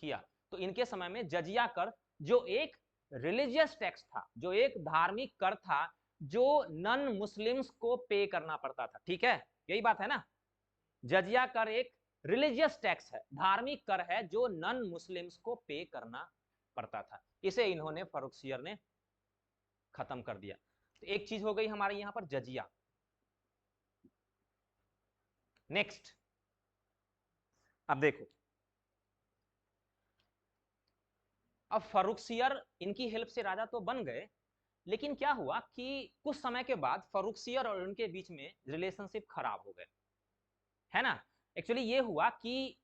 किया। तो इनके समय में जजिया कर जो एक रिलीजियस टैक्स था, जो एक धार्मिक कर था, जो नन मुस्लिम्स को पे करना पड़ता था, ठीक है, यही बात है ना। जजिया कर एक रिलीजियस टैक्स है, धार्मिक कर है, जो नन मुस्लिम्स को पे करना पड़ता था। इसे इन्होंने, फर्रुखसियर ने खत्म कर दिया। तो एक चीज हो गई हमारे यहां पर जजिया। नेक्स्ट, अब देखो, अब फर्रुखसियर इनकी हेल्प से राजा तो बन गए, लेकिन क्या हुआ कि कुछ समय के बाद फर्रुखसियर और उनके बीच में रिलेशनशिप खराब हो गए, है ना। एक्चुअली ये हुआ कि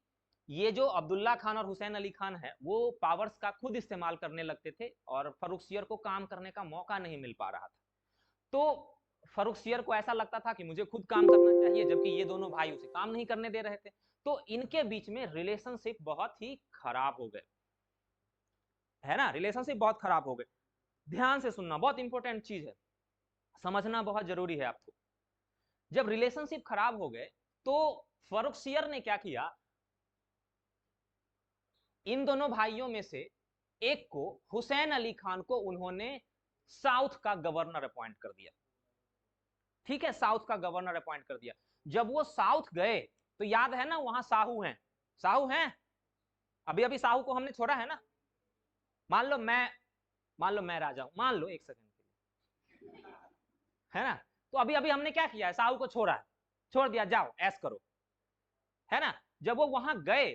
ये जो अब्दुल्ला खान और हुसैन अली खान है वो पावर्स का खुद इस्तेमाल करने लगते थे और फर्रुखसियर को काम करने का मौका नहीं मिल पा रहा था। तो फर्रुखसियर को ऐसा लगता था कि मुझे खुद काम करना चाहिए, जबकि ये दोनों भाई उसे काम नहीं करने दे रहे थे। तो इनके बीच में रिलेशनशिप बहुत ही खराब हो गए, है ना, रिलेशनशिप बहुत खराब हो गए। ध्यान से सुनना, बहुत इंपॉर्टेंट चीज है, समझना बहुत जरूरी है आपको। जब रिलेशनशिप खराब हो गए तो फर्रुखसियर ने क्या किया, इन दोनों भाइयों में से एक को, हुसैन अली खान को, उन्होंने साउथ का गवर्नर अपॉइंट कर दिया, ठीक है, साउथ का गवर्नर अपॉइंट कर दिया। जब वो साउथ गए तो याद है ना, वहां साहू हैं, साहू हैं, अभी अभी साहू को हमने छोड़ा है ना। मान लो मैं मान लो मैं राजा हूं, मान लो एक सेकंड के लिए, है ना। तो अभी अभी हमने क्या किया है, साहू को छोड़ा है, छोड़ दिया, जाओ ऐस करो, है ना। जब वो वहां गए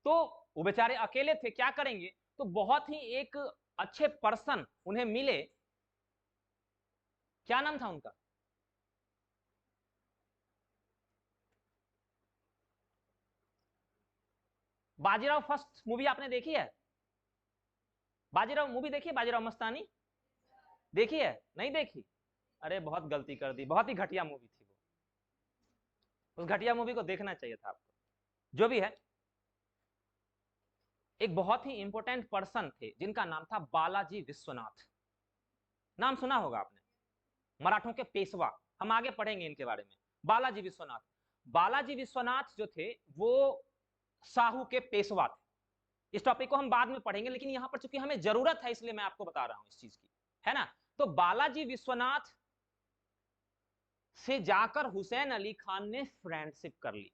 तो वो बेचारे अकेले थे, क्या करेंगे, तो बहुत ही एक अच्छे पर्सन उन्हें मिले। क्या नाम था उनका? बाजीराव फर्स्ट मूवी आपने देखी है? बाजीराव मूवी देखी है, बाजीराव मस्तानी देखी है? नहीं देखी? अरे बहुत गलती कर दी, बहुत ही घटिया मूवी थी वो, उस घटिया मूवी को देखना चाहिए था आपको। जो भी है, एक बहुत ही इंपॉर्टेंट पर्सन थे जिनका नाम था बालाजी विश्वनाथ, नाम सुना होगा आपने, मराठों के पेशवा, हम आगे पढ़ेंगे इनके बारे में। बालाजी विश्वनाथ, बालाजी विश्वनाथ जो थे वो साहू के पेशवा थे। इस टॉपिक को हम बाद में पढ़ेंगे, लेकिन यहां पर चूंकि हमें जरूरत है इसलिए मैं आपको बता रहा हूं इस चीज की, है ना। तो बालाजी विश्वनाथ से जाकर हुसैन अली खान ने फ्रेंडशिप कर ली,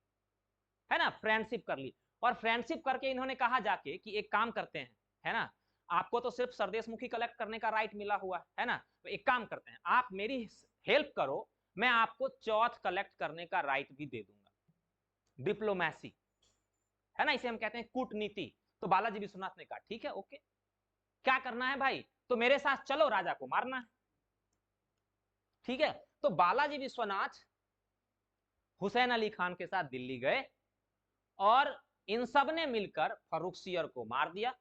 है ना, फ्रेंडशिप कर ली। और फ्रेंडशिप करके इन्होंने कहा जाके कि एक काम करते हैं, है ना, आपको तो सिर्फ सरदेश मुखी कलेक्ट करने का राइट मिला हुआ है ना, तो एक काम करते हैं, आप मेरी हेल्प करो, मैं आपको चौथ कलेक्ट करने का राइट भी दे दूंगा, डिप्लोमेसी, है ना, इसे हम कहते हैं कूटनीति। तो बालाजी विश्वनाथ ने कहा ठीक है, ओके, क्या करना है भाई, तो मेरे साथ चलो, राजा को मारना है, ठीक है। तो बालाजी विश्वनाथ हुसैन अली खान के साथ दिल्ली गए और इन सब ने मिलकर फर्रुखसियर को मार दिया,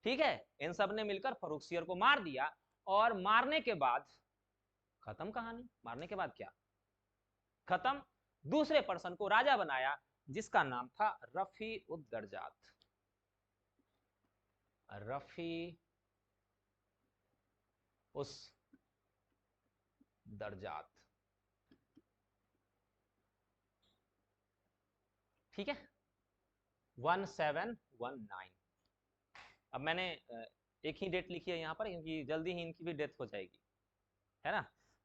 ठीक है, इन सब ने मिलकर फर्रुखसियर को मार दिया। और मारने के बाद खत्म कहानी, मारने के बाद क्या खत्म, दूसरे पर्सन को राजा बनाया जिसका नाम था रफी उद दरजात, रफी उस दरजात। ठीक है, 1719। अब मैंने एक ही डेट लिखी है यहाँ पर क्योंकि जल्दी ही इनकी भी डेथ हो जाएगी, है ना।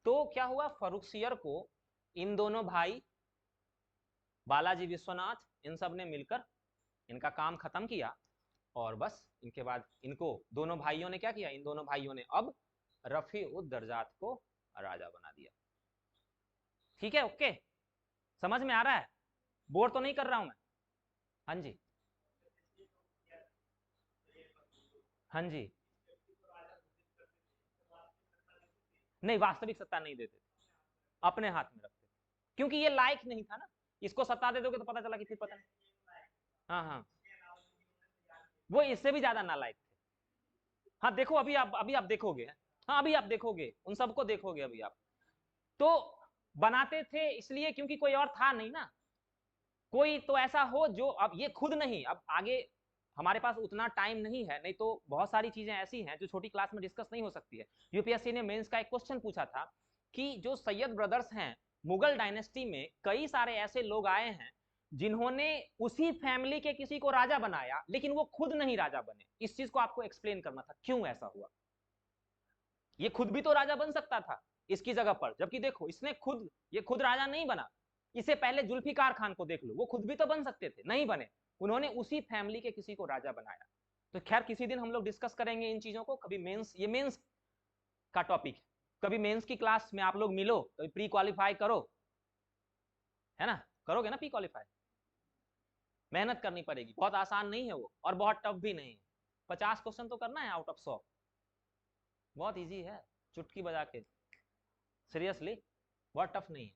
तो क्या हुआ, फर्रुखसियर को इन दोनों भाई बालाजी विश्वनाथ इन सब ने मिलकर इनका काम खत्म किया, और बस इनके बाद इनको दोनों भाइयों ने क्या किया, इन दोनों भाइयों ने अब रफी उद दरजात को राजा बना दिया। ठीक है, ओके, समझ में आ रहा है, बोर तो नहीं कर रहा हूं मैं? हाँ जी, हाँ जी, नहीं वास्तविक सत्ता नहीं देते, अपने हाथ में रखते, क्योंकि ये लायक नहीं था ना, इसको सत्ता दे दोगे तो पता चला कि फिर पता नहीं। हाँ हाँ, वो इससे भी ज्यादा नालायक थे। हाँ देखो, अभी आप देखोगे, हाँ अभी आप देखोगे, उन सबको देखोगे अभी आप। तो बनाते थे इसलिए क्योंकि कोई और था नहीं ना, कोई तो ऐसा हो जो, अब ये खुद नहीं, अब आगे हमारे पास उतना टाइम नहीं है, नहीं तो बहुत सारी चीजें ऐसी हैं जो छोटी क्लास में डिस्कस नहीं हो सकती है। यूपीएससी ने मेंस का एक क्वेश्चन पूछा था कि जो सैयद ब्रदर्स हैं, मुगल डायनेस्टी में कई सारे ऐसे लोग आए हैं जिन्होंने उसी फैमिली के किसी को राजा बनाया, लेकिन वो खुद नहीं राजा बने। इस चीज को आपको एक्सप्लेन करना था, क्यों ऐसा हुआ। ये खुद भी तो राजा बन सकता था इसकी जगह पर, जबकि देखो इसने खुद, ये खुद राजा नहीं बना। इससे पहले जुल्फिकार खान को देख लो, वो खुद भी तो बन सकते थे, नहीं बने, उन्होंने उसी फैमिली के किसी को राजा बनाया। तो खैर किसी दिन हम लोग डिस्कस करेंगे इन चीजों को, कभी मेंस, ये मेंस का टॉपिक है, कभी मेंस की क्लास में आप लोग मिलो, कभी प्री क्वालिफाई करो, है ना, करोगे ना प्री क्वालिफाई, मेहनत करनी पड़ेगी, बहुत आसान नहीं है वो, और बहुत टफ भी नहीं है। 50 क्वेश्चन तो करना है आउट ऑफ 100, बहुत इजी है, चुटकी बजा के, सीरियसली बहुत टफ नहीं है।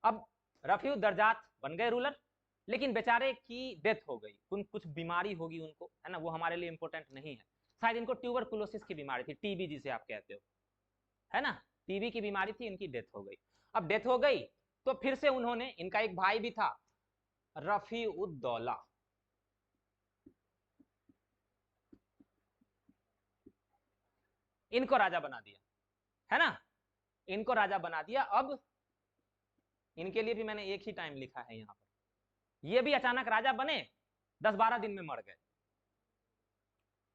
अब रफी उद दरजात बन गए रूलर, लेकिन बेचारे की डेथ हो गई, कुछ बीमारी होगी उनको, है ना, वो हमारे लिए इंपॉर्टेंट नहीं है। शायद इनको ट्यूबरकुलोसिस की बीमारी थी, टीबी जिसे आप कहते हो, है ना, टीबी की बीमारी थी, इनकी डेथ हो गई। अब डेथ हो गई तो फिर से उन्होंने, इनका एक भाई भी था रफी उद दौला, इनको राजा बना दिया, है ना, इनको राजा बना दिया। अब इनके लिए भी मैंने एक ही टाइम लिखा है यहां पर, ये भी अचानक राजा बने, 10-12 दिन में मर गए।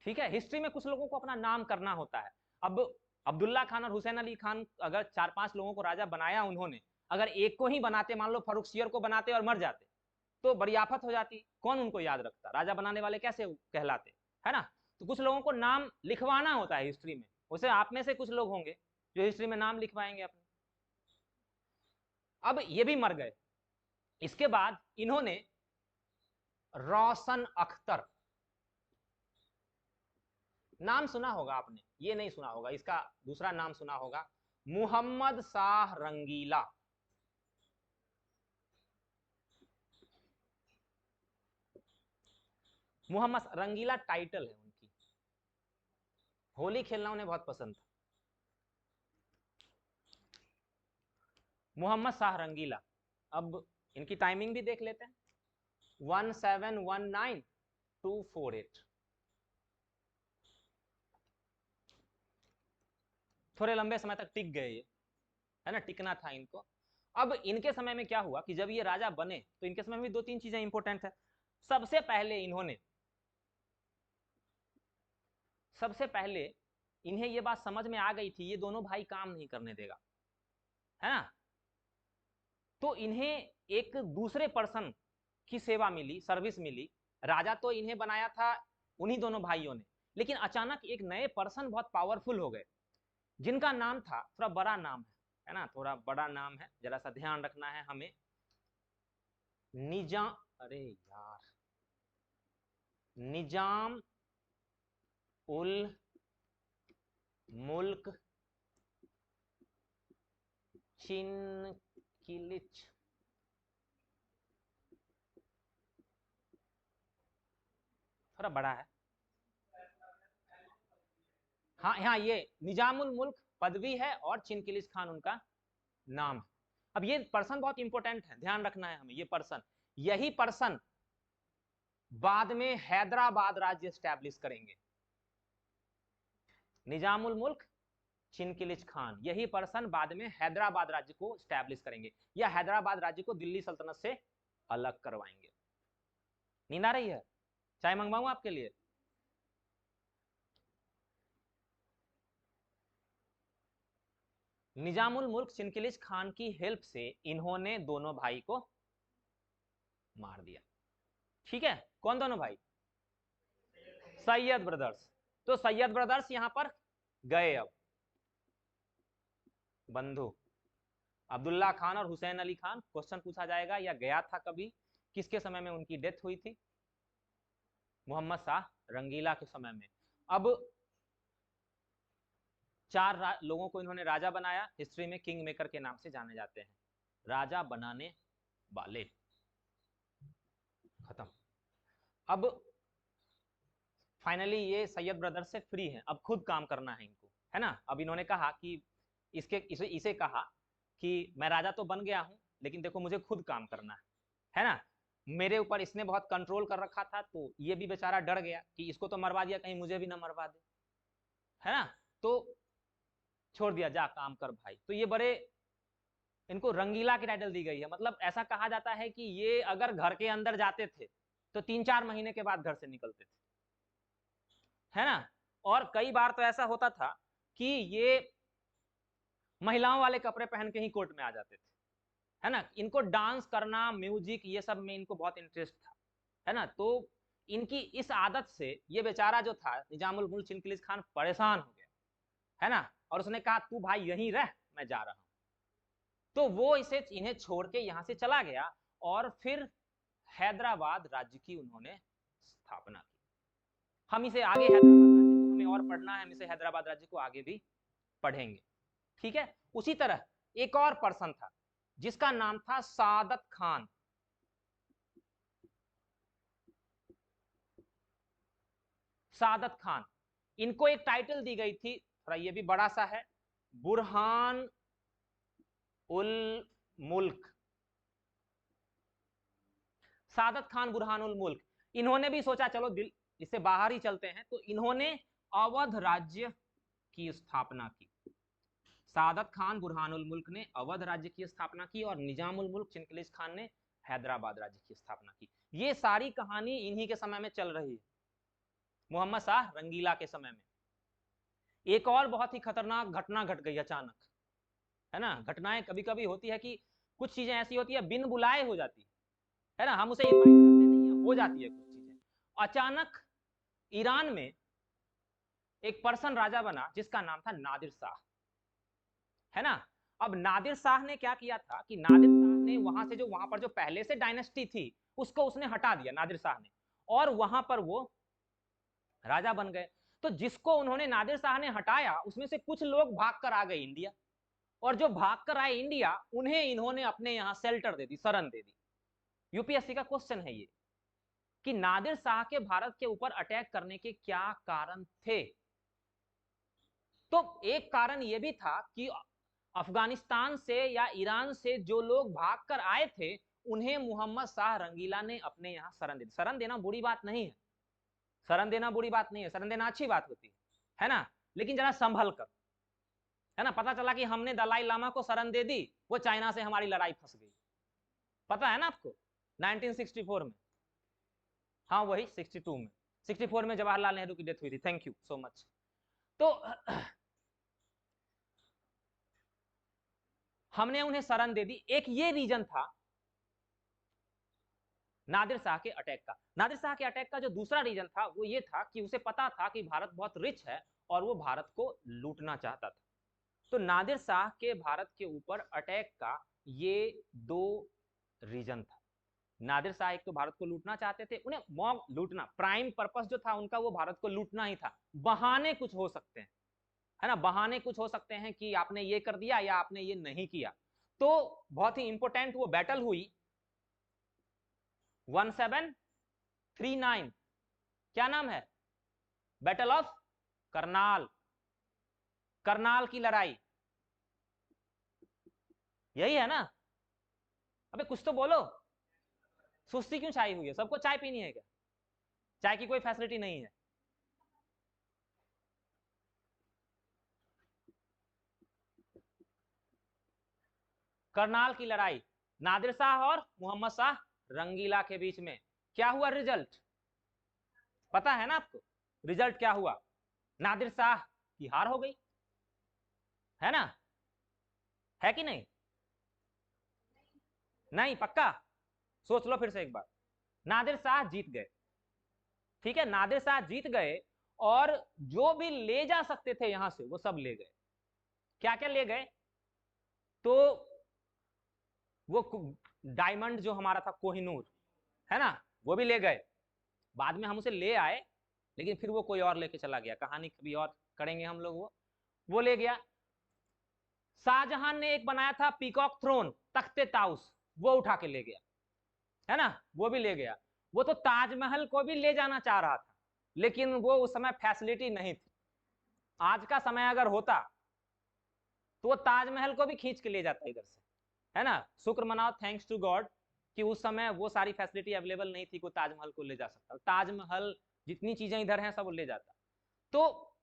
ठीक है, हिस्ट्री में कुछ लोगों को अपना नाम करना होता है। अब अब्दुल्ला खान और हुसैन अली खान, अगर 4-5 लोगों को राजा बनाया उन्होंने, अगर एक को ही बनाते, मान लो फर्रुखसियर को बनाते और मर जाते, तो बड़ी आफत हो जाती, कौन उनको याद रखता, राजा बनाने वाले कैसे कहलाते, है ना। तो कुछ लोगों को नाम लिखवाना होता है हिस्ट्री में, उसे आप में से कुछ लोग होंगे जो हिस्ट्री में नाम लिखवाएंगे अपने। अब ये भी मर गए। इसके बाद इन्होंने रोशन अख्तर, नाम सुना होगा आपने, ये नहीं सुना होगा, इसका दूसरा नाम सुना होगा, मुहम्मद शाह रंगीला। मुहम्मद रंगीला टाइटल है उनकी, होली खेलना उन्हें बहुत पसंद था। मुहम्मद शाह रंगीला। अब इनकी टाइमिंग भी देख लेते हैं, 1719-248, थोड़े लंबे समय तक टिक गए ये, है ना, टिकना था इनको। अब इनके समय में क्या हुआ कि जब ये राजा बने तो इनके समय में 2-3 चीजें इंपॉर्टेंट है। सबसे पहले इन्हें ये बात समझ में आ गई थी, ये दोनों भाई काम नहीं करने देगा, है ना, तो इन्हें एक दूसरे पर्सन की सेवा मिली, सर्विस मिली। राजा तो इन्हें बनाया था उन्हीं दोनों भाइयों ने, लेकिन अचानक एक नए पर्सन बहुत पावरफुल हो गए, जिनका नाम था, थोड़ा बड़ा नाम है ना, थोड़ा बड़ा नाम है, जरा सा ध्यान रखना है हमें, निजाम, अरे यार, निजाम उल मुल्क चिनकिलिच, थोड़ा बड़ा है। हाँ हाँ, ये निजामुल मुल्क पदवी है और चिनकिलिच खान उनका नाम है। अब ये पर्सन बहुत इंपॉर्टेंट है, ध्यान रखना है हमें, ये पर्सन, यही पर्सन बाद में हैदराबाद राज्य स्टैब्लिश करेंगे। निजामुल मुल्क चिनकिलिच खान, यही पर्सन बाद में हैदराबाद राज्य को स्टैब्लिश करेंगे या हैदराबाद राज्य को दिल्ली सल्तनत से अलग करवाएंगे। नींद आ रही है? चाय मंगवाऊं आपके लिए? निजामुल मुल्क चिनकिलिच खान की हेल्प से इन्होंने दोनों भाई को मार दिया। ठीक है, कौन दोनों भाई? सैयद ब्रदर्स। तो सैयद ब्रदर्स यहां पर गए। अब बंधु अब्दुल्ला खान और हुसैन अली खान, क्वेश्चन पूछा जाएगा या गया था कभी, किसके समय में उनकी डेथ हुई थी? मोहम्मद शाह रंगीला के समय में। अब 4 लोगों को इन्होंने राजा बनाया, हिस्ट्री में किंग मेकर के नाम से जाने जाते हैं, राजा बनाने वाले। खत्म। अब फाइनली ये सैयद ब्रदर्स से फ्री हैं, अब खुद काम करना है इनको, है ना। अब इन्होंने कहा कि इसे कहा कि मैं राजा तो बन गया हूं, लेकिन देखो मुझे खुद काम करना है ना। मेरे ऊपर इसने बहुत कंट्रोल कर रखा था, तो ये भी बेचारा डर गया कि इसको तो मरवा दिया, कहीं मुझे भी ना मरवा दे, है ना। तो छोड़ दिया, जा काम कर भाई। तो ये बड़े, इनको रंगीला की टाइटल दी गई है। मतलब ऐसा कहा जाता है कि ये अगर घर के अंदर जाते थे तो 3-4 महीने के बाद घर से निकलते थे, है ना। और कई बार तो ऐसा होता था कि ये महिलाओं वाले कपड़े पहन के ही कोर्ट में आ जाते थे, है ना। इनको डांस करना, म्यूजिक, ये सब में इनको बहुत इंटरेस्ट था, है ना। तो इनकी इस आदत से ये बेचारा जो था निजामुल मुल्क चिनकिलिच खान परेशान हो गया, है ना। और उसने कहा तू भाई यहीं रह, मैं जा रहा हूं। तो वो इन्हें छोड़ के यहां से चला गया और फिर हैदराबाद राज्य की उन्होंने स्थापना की। हम इसे आगे हैदराबाद राज्य को हमें और पढ़ना है, हम इसे हैदराबाद राज्य को आगे भी पढ़ेंगे, ठीक है। उसी तरह एक और पर्सन था जिसका नाम था सादत खान। सादत खान, इनको एक टाइटल दी गई थी, थोड़ा ये भी बड़ा सा है, बुरहान उल मुल्क। सादत खान बुरहान उल मुल्क, इन्होंने भी सोचा चलो दिल इससे बाहर ही चलते हैं, तो इन्होंने अवध राज्य की स्थापना की। सादत खान बुरहानुल मुल्क ने अवध राज्य की स्थापना की और निजामुल मुल्क चिनकिलिच खान ने हैदराबाद राज्य की स्थापना की। ये सारी कहानी इन्हीं के समय में चल रही है, मोहम्मद शाह रंगीला के समय में। एक और बहुत ही खतरनाक घटना घट गई अचानक, है ना। घटनाएं कभी कभी होती है कि कुछ चीजें ऐसी होती है बिन बुलाए हो जाती है ना, हम उसे इनवाइट करते नहीं है, हो जाती है कुछ चीजें। अचानक ईरान में एक पर्सन राजा बना जिसका नाम था नादिर शाह, है ना। अब नादिर शाह ने क्या किया था कि नादिर शाह ने वहां पर जो पहले से डायनेस्टी थी उसको उसने हटा दिया नादिर शाह ने, और वहां पर वो राजा बन गए। तो जिसको उन्होंने नादिर शाह ने हटाया उसमें से कुछ लोग भाग कर आ गए इंडिया, और जो भाग कर आए इंडिया उन्हें इन्होंने अपने यहां शेल्टर दे दी, शरण दे दी। यूपीएससी का क्वेश्चन है ये कि नादिर शाह के भारत के ऊपर अटैक करने के क्या कारण थे। तो एक कारण यह भी था कि अफगानिस्तान से या ईरान से जो लोग भागकर आए थे उन्हें मोहम्मद शाह रंगीला ने अपने यहां शरण दे दी। शरण देना बुरी बात नहीं है, शरण देना बुरी बात नहीं है, शरण देना अच्छी बात होती है ना। लेकिन जरा संभल कर, है ना। पता चला कि हमने दलाई लामा को शरण दे दी, वो चाइना से हमारी लड़ाई फंस गई, पता है ना आपको, 1964 में। हाँ वही 62 में, 64 में जवाहरलाल नेहरू की डेथ हुई थी। Thank you so much. तो हमने उन्हें शरण दे दी। एक ये रीजन था नादिर शाह के अटैक का। नादिर शाह के अटैक का जो दूसरा रीजन था वो ये था कि उसे पता था कि भारत बहुत रिच है और वो भारत को लूटना चाहता था। तो नादिर शाह के भारत के ऊपर अटैक का ये 2 रीजन था। नादिर शाह एक तो भारत को लूटना चाहते थे, उन्हें मॉब लूटना, प्राइम पर्पस जो था उनका वो भारत को लूटना ही था। बहाने कुछ हो सकते हैं, है ना, बहाने कुछ हो सकते हैं कि आपने ये कर दिया या आपने ये नहीं किया। तो बहुत ही इंपॉर्टेंट वो बैटल हुई 1739, क्या नाम है, बैटल ऑफ करनाल, करनाल की लड़ाई, यही है ना। अबे कुछ तो बोलो, सुस्ती क्यों छाई हुई है, सबको चाय पीनी है क्या? चाय की कोई फैसिलिटी नहीं है। करनाल की लड़ाई, नादिर शाह और मोहम्मद शाह रंगीला के बीच में क्या हुआ रिजल्ट, पता है ना आपको रिजल्ट क्या हुआ? नादिर शाह की हार हो गई, है ना, है कि नहीं? नहीं पक्का, सोच लो फिर से एक बार। नादिर शाह जीत गए, ठीक है, नादिर शाह जीत गए और जो भी ले जा सकते थे यहां से वो सब ले गए। क्या क्या ले गए? तो वो डायमंड जो हमारा था कोहिनूर, है ना, वो भी ले गए। बाद में हम उसे ले आए लेकिन फिर वो कोई और लेके चला गया, कहानी कभी और करेंगे हम लोग। वो ले गया। शाहजहां ने एक बनाया था पीकॉक थ्रोन, तख्ते ताउस, वो उठा के ले गया, है ना, वो भी ले गया। वो तो ताजमहल को भी ले जाना चाह रहा था लेकिन वो उस समय फैसिलिटी नहीं थी। आज का समय अगर होता तो वो ताजमहल को भी खींच के ले जाता इधर से, है ना। शुक्र मनाओ, थैंक्स टू गॉड कि उस समय वो सारी फैसिलिटी अवेलेबल नहीं थी को ताजमहल को ले जा सकता। ताजमहल जितनी चीजें इधर हैं सब ले जाता। तो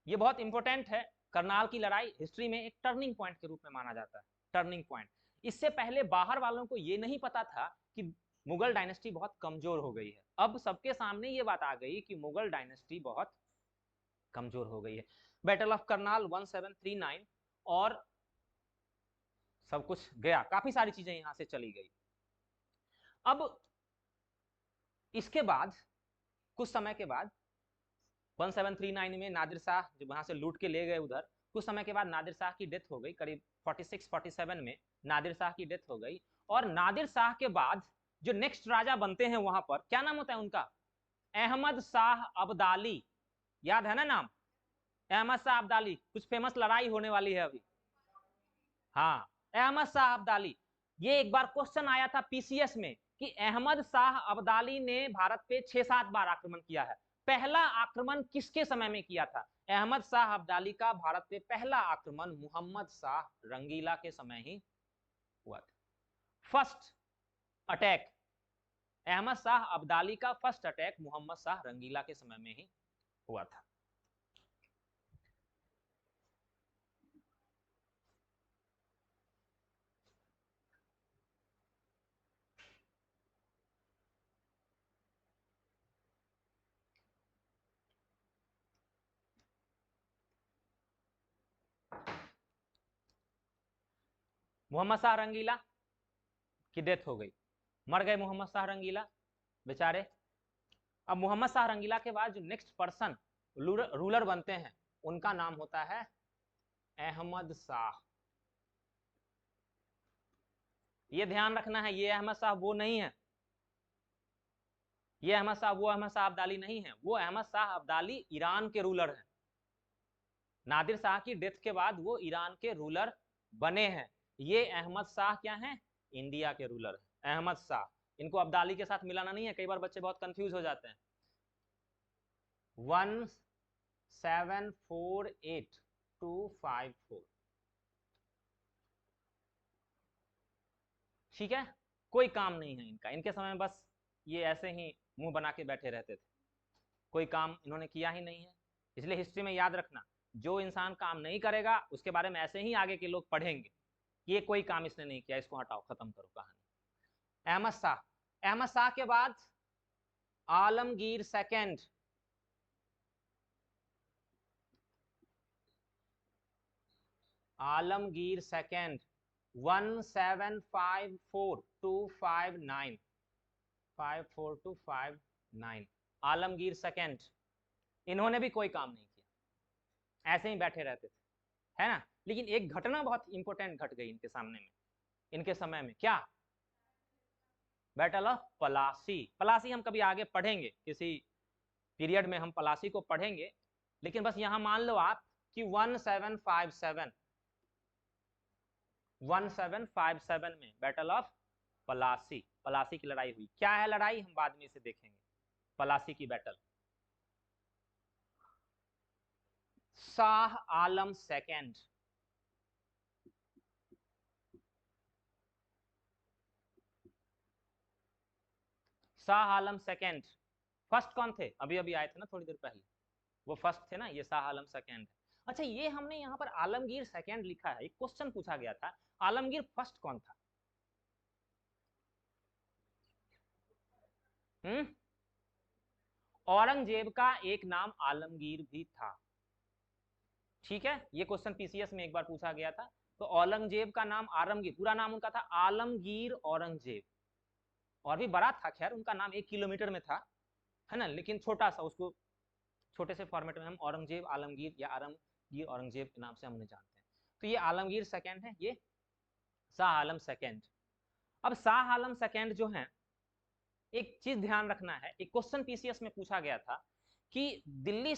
ये बहुत इंपॉर्टेंट है। करनाल की लड़ाई हिस्ट्री में एक टर्निंग पॉइंट के रूप में माना जाता है, टर्निंग पॉइंट। इससे पहले बाहर वालों को ये नहीं पता था कि मुगल डायनेस्टी बहुत कमजोर हो गई है। अब सबके सामने ये बात आ गई कि मुगल डायनेस्टी बहुत कमजोर हो गई है। बैटल ऑफ करनाल 1739 और सब कुछ गया, काफी सारी चीजें यहां से चली गई। अब इसके बाद कुछ समय के बाद 1739 में नादिर शाह जब वहां से लूट के ले गए उधर, कुछ समय के बाद नादिर शाह की डेथ हो गई, करीब 46-47 में नादिर शाह की डेथ हो गई। और नादिर शाह के बाद जो नेक्स्ट राजा बनते हैं वहां पर, क्या नाम होता है उनका? अहमद शाह अब्दाली, याद है ना नाम? अहमद शाह अब्दाली, कुछ फेमस लड़ाई होने वाली है अभी। हाँ, अहमद शाह अब्दाली। ये एक बार क्वेश्चन आया था पीसीएस में कि अहमद शाह अब्दाली ने भारत पे 6-7 बार आक्रमण किया है, पहला आक्रमण किसके समय में किया था? अहमद शाह अब्दाली का भारत पे पहला आक्रमण मोहम्मद शाह रंगीला के समय ही हुआ था। फर्स्ट अटैक, अहमद शाह अब्दाली का फर्स्ट अटैक मोहम्मद शाह रंगीला के समय में ही हुआ था। मोहम्मद शाह रंगीला की डेथ हो गई, मर गए मोहम्मद शाह रंगीला बेचारे। अब मोहम्मद शाह रंगीला के बाद जो नेक्स्ट पर्सन रूलर बनते हैं उनका नाम होता है अहमद शाह। ये ध्यान रखना है, ये अहमद शाह वो नहीं है, ये अहमद शाह वो अहमद शाह अब्दाली नहीं है, वो अहमद शाह अब्दाली ईरान के रूलर हैं। नादिर शाह की डेथ के बाद वो ईरान के रूलर बने हैं। ये अहमद शाह क्या हैं? इंडिया के रूलर हैं अहमद शाह। इनको अब्दाली के साथ मिलाना नहीं है, कई बार बच्चे बहुत कंफ्यूज हो जाते हैं। 1748254, ठीक है, कोई काम नहीं है इनका, इनके समय बस ये ऐसे ही मुंह बना के बैठे रहते थे, कोई काम इन्होंने किया ही नहीं है। इसलिए हिस्ट्री में याद रखना, जो इंसान काम नहीं करेगा उसके बारे में ऐसे ही आगे के लोग पढ़ेंगे, ये कोई काम इसने नहीं किया, इसको हटाओ, खत्म करो कहानी। अहमद शाह, अहमद शाह के बाद Alamgir second, Alamgir second 1754259, 54259, Alamgir second. इन्होंने भी कोई काम नहीं किया, ऐसे ही बैठे रहते थे, है ना। लेकिन एक घटना बहुत इंपॉर्टेंट घट गई इनके सामने में, इनके समय में। क्या? Battle of Palasi. पलासी हम कभी आगे पढ़ेंगे, किसी पीरियड में हम पलासी को पढ़ेंगे, लेकिन बस यहां मान लो आप कि 1757 में बैटल ऑफ पलासी, पलासी की लड़ाई हुई। क्या है लड़ाई, हम बाद में इसे देखेंगे। पलासी की battle, Shah Alam second, Shah Alam second. First कौन थे? अभी अभी आए थे ना थोड़ी देर पहले, वो फर्स्ट थे ना, ये शाह आलम सेकंड। अच्छा, ये हमने यहाँ पर आलमगीर सेकंड लिखा है, एक क्वेश्चन पूछा गया था, आलमगीर फर्स्ट कौन था? औरंगजेब का एक नाम आलमगीर भी था, ठीक है, ये क्वेश्चन पीसीएस में एक बार पूछा गया था। तो औरंगजेब का नाम आलमगीर, पूरा नाम उनका था आलमगीर औरंगजेब, और भी बड़ा था, खैर उनका नाम 1 किलोमीटर में था, है ना, लेकिन छोटा सा, उसको छोटे से फॉर्मेट में हम औरंगजेब आलमगीर या आलमगीर औरंगजेब के नाम से हमने जानते हैं। तो ये आलमगीर सेकंड है, ये शाह आलम सेकंड। अब शाह आलम सेकंड जो है, एक चीज ध्यान रखना है, एक क्वेश्चन पीसीएस में पूछा गया था कि दिल्ली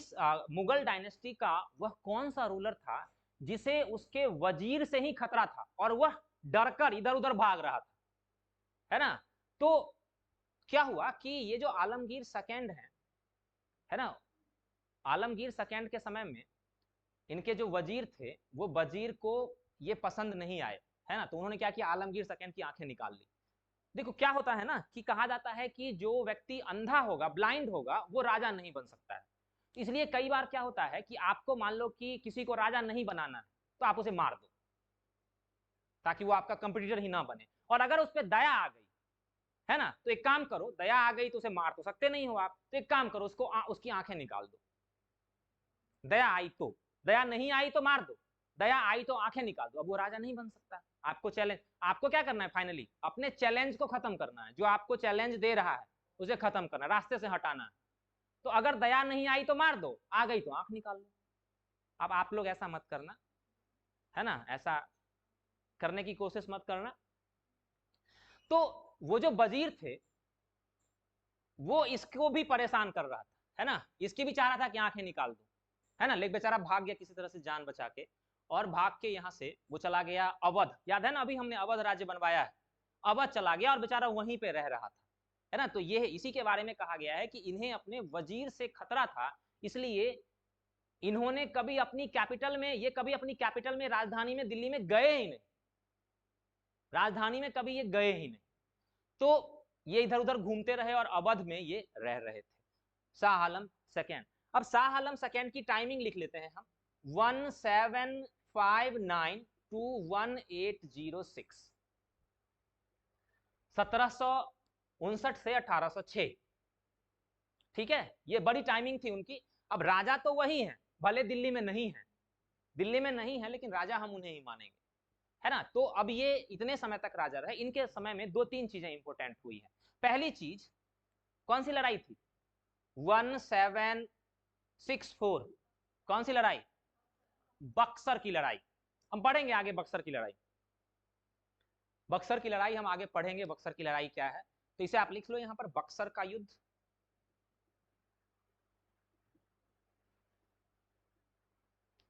मुगल डायनेस्टी का वह कौन सा रूलर था जिसे उसके वजीर से ही खतरा था और वह डरकर इधर उधर भाग रहा था, है ना। तो क्या हुआ कि ये जो आलमगीर सेकंड है ना, आलमगीर सेकंड के समय में इनके जो वजीर थे वो वजीर को ये पसंद नहीं आए, है ना, तो उन्होंने क्या किया, आलमगीर सेकंड की आंखें निकाल ली। देखो क्या होता है ना कि कहा जाता है कि जो व्यक्ति अंधा होगा, ब्लाइंड होगा, वो राजा नहीं बन सकता है। इसलिए कई बार क्या होता है कि आपको मान लो कि किसी को राजा नहीं बनाना है, तो आप उसे मार दो ताकि वो आपका कंपटीटर ही ना बने। और अगर उस पर दया आ गई, है ना, तो एक काम करो, दया आ गई तो उसे मार तो सकते नहीं हो आप, तो एक काम करो, उसको उसकी आंखें निकाल दो। दया आई तो, दया नहीं आई तो मार दो, दया आई तो आंखें निकाल दो, अब वो राजा नहीं बन सकता। आपको चैलेंज, आपको क्या करना है, फाइनली अपने चैलेंज को खत्म करना है, जो आपको चैलेंज दे रहा है उसे खत्म करना, रास्ते से हटाना है। तो अगर दया नहीं आई तो मार दो, आ गई तो आंख निकाल लो। अब आप लोग ऐसा मत करना, है ना, ऐसा करने की कोशिश मत करना। तो वो जो वजीर थे वो इसको भी परेशान कर रहा था, है ना, इसकी भी चाह रहा था कि आंखें निकाल दो, है ना, लेकिन बेचारा भाग गया किसी तरह से जान बचा के, और भाग के यहाँ से वो चला गया अवध, याद है ना, अभी हमने अवध राज्य बनवाया है, अवध चला गया और बेचारा वहीं पे रह रहा था, है ना। तो ये इसी के बारे में कहा गया है कि इन्हें अपने वजीर से खतरा था, इसलिए इन्होंने कभी अपनी कैपिटल में, ये कभी अपनी कैपिटल में, राजधानी में, दिल्ली में गए ही नहीं, राजधानी में कभी ये गए ही नहीं। तो ये इधर उधर घूमते रहे और अवध में ये रह रहे थे, शाह आलम सेकेंड। अब शाह आलम सेकेंड की टाइमिंग लिख लेते हैं हम, 1759 to 1806, 1759 से 1806, ठीक है, ये बड़ी टाइमिंग थी उनकी। अब राजा तो वही है, भले दिल्ली में नहीं है, दिल्ली में नहीं है, लेकिन राजा हम उन्हें ही मानेंगे, है ना। तो अब ये इतने समय तक राजा रहे, इनके समय में 2-3 चीजें इंपॉर्टेंट हुई है। पहली चीज कौन सी लड़ाई थी, 1764, कौन सी लड़ाई, बक्सर की लड़ाई। हम पढ़ेंगे आगे बक्सर की लड़ाई, बक्सर की लड़ाई हम आगे पढ़ेंगे, बक्सर की लड़ाई क्या है। तो इसे आप लिख लो यहां पर, बक्सर का युद्ध।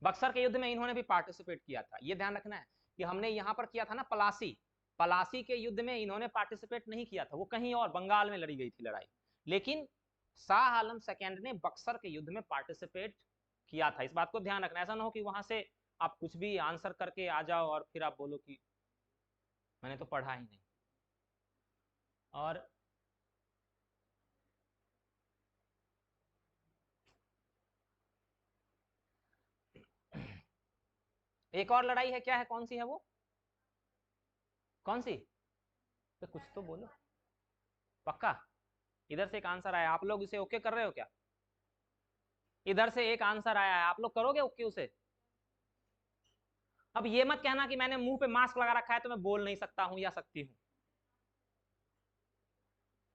बक्सर के युद्ध में इन्होंने भी पार्टिसिपेट किया था, ये ध्यान रखना है कि हमने यहां पर किया था ना पलासी, पलासी के युद्ध में इन्होंने पार्टिसिपेट नहीं किया था, वो कहीं और बंगाल में लड़ी गई थी लड़ाई, लेकिन शाह आलम सेकेंड ने बक्सर के युद्ध में पार्टिसिपेट किया था। इस बात को ध्यान रखना, ऐसा ना हो कि वहां से आप कुछ भी आंसर करके आ जाओ और फिर आप बोलो कि मैंने तो पढ़ा ही नहीं। और एक और लड़ाई है, क्या है, कौन सी है वो, कौन सी, तो कुछ तो बोलो, पक्का। इधर से एक आंसर आया, आप लोग इसे ओके कर रहे हो क्या, इधर से एक आंसर आया है, आप लोग करोगे ओके उसे। अब ये मत कहना कि मैंने मुंह पे मास्क लगा रखा है तो मैं बोल नहीं सकता हूं या सकती हूं,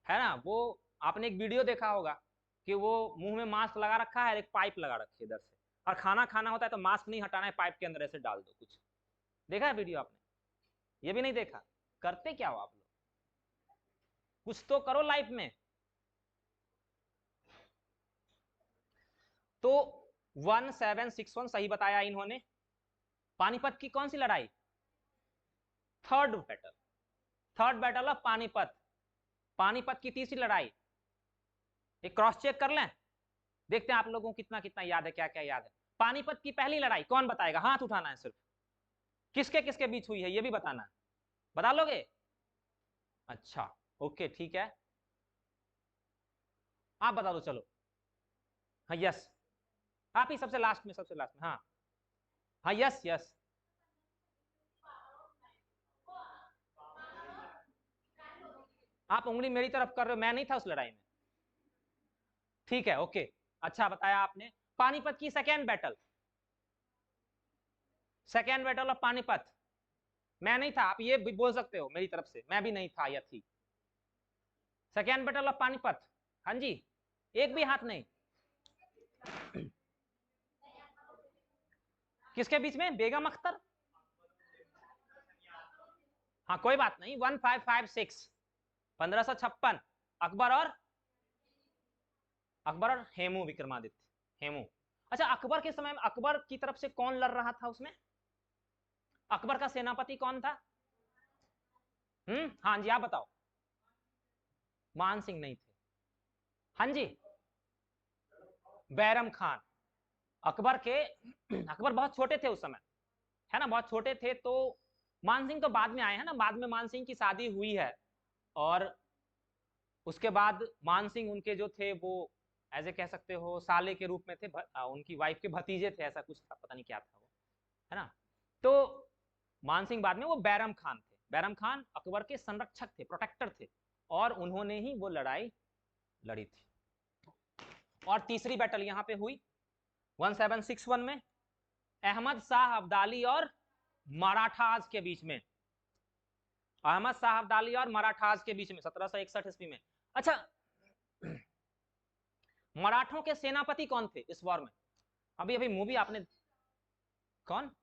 है ना। वो आपने एक वीडियो देखा होगा कि वो मुंह में मास्क लगा रखा है, एक पाइप लगा रखी है इधर से, और खाना खाना होता है तो मास्क नहीं हटाना है, पाइप के अंदर ऐसे डाल दो, कुछ देखा है वीडियो आपने, ये भी नहीं देखा, करते क्या हो आप लोग, कुछ तो करो लाइफ में। तो 1761 सही बताया इन्होंने। पानीपत की कौन सी लड़ाई, third battle, third battle of Panipat, Panipat की तीसरी लड़ाई। एक क्रॉस चेक कर लें, देखते हैं आप लोगों को कितना कितना याद है, क्या क्या याद है। पानीपत की पहली लड़ाई कौन बताएगा, हाथ उठाना है सिर्फ, किसके किसके बीच हुई है ये भी बताना है, बता लोगे, अच्छा ओके ठीक है, आप बता दो चलो, हाँ यस, आप ही सबसे लास्ट में, सबसे लास्ट में, हाँ हाँ यस यस, आप उंगली मेरी तरफ कर रहे हो, मैं नहीं था उस लड़ाई में। ठीक है ओके, अच्छा बताया आपने। पानीपत की second battle, second battle of Panipat, मैं नहीं था, आप ये भी बोल सकते हो मेरी तरफ से, मैं भी नहीं था या थी। सेकेंड बैटल ऑफ पानीपत, हाँ जी, एक भी हाथ नहीं। किसके बीच में? बेगम अख्तर, हाँ कोई बात नहीं, 1556, 1556, अकबर और हेमू विक्रमादित्य, हेमू। अच्छा, अकबर के समय में अकबर की तरफ से कौन लड़ रहा था उसमें? अकबर का सेनापति कौन था? हाँ जी आप बताओ। मान सिंह नहीं थे, हाँ जी, बैरम खान। अकबर के अकबर बहुत छोटे थे उस समय, है ना, बहुत छोटे थे। तो मान सिंह तो बाद में आए हैं ना, बाद में मान सिंह की शादी हुई है, और उसके बाद मान सिंह उनके जो थे वो ऐसे कह सकते हो साले के रूप में थे, उनकी वाइफ के भतीजे थे, ऐसा कुछ था, पता नहीं क्या था वो, है ना। तो मान सिंह बाद में वो बैरम खान थे, बैरम खान अकबर के संरक्षक थे, प्रोटेक्टर थे, और उन्होंने ही वो लड़ाई लड़ी थी। और तीसरी बैटल यहां पे हुई 1761 में, अहमद शाह अब्दाली और मराठास के बीच में, अहमद शाह अब्दाली और मराठास के बीच में 1761 ईस्वी में। अच्छा, मराठों के सेनापति कौन थे इस वॉर में? अभी अभी मूवी आपने, कौन?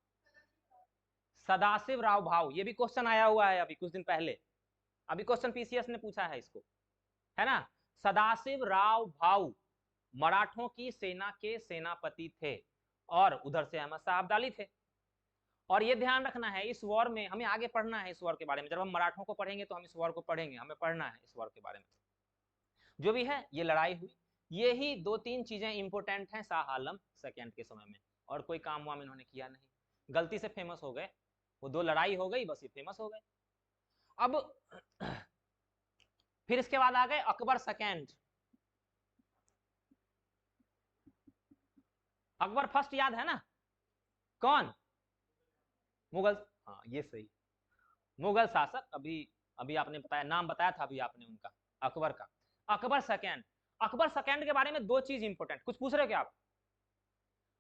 सदाशिव राव भाऊ, ये भी क्वेश्चन आया हुआ है अभी कुछ दिन पहले, अभी क्वेश्चन पीसीएस ने पूछा है इसको, है ना। सदाशिव राव भाऊ मराठों की सेना के सेनापति थे, और उधर से अहमद शाह अब्दाली थे। और ये ध्यान रखना है, इस वॉर में हमें आगे पढ़ना है, इस वॉर के बारे में जब हम मराठों को पढ़ेंगे तो हम इस वॉर को पढ़ेंगे, हमें पढ़ना है इस वॉर के बारे में। जो भी है ये लड़ाई हुई, ये ही दो तीन चीजें इंपोर्टेंट हैं शाह आलम सेकेंड के समय में, और कोई काम वाम इन्होंने किया नहीं, गलती से फेमस हो गए, वो दो लड़ाई हो गई बस, ये फेमस हो गए। अब फिर इसके बाद आ गए अकबर सेकेंड। अकबर फर्स्ट याद है ना, कौन? मुगल, हाँ ये सही, मुगल शासक। अभी अभी आपने बताया, नाम बताया था अभी आपने उनका, अकबर का। अकबर सेकेंड, अकबर सेकेंड के बारे में दो चीज इंपोर्टेंट, कुछ पूछ रहे हो क्या आप?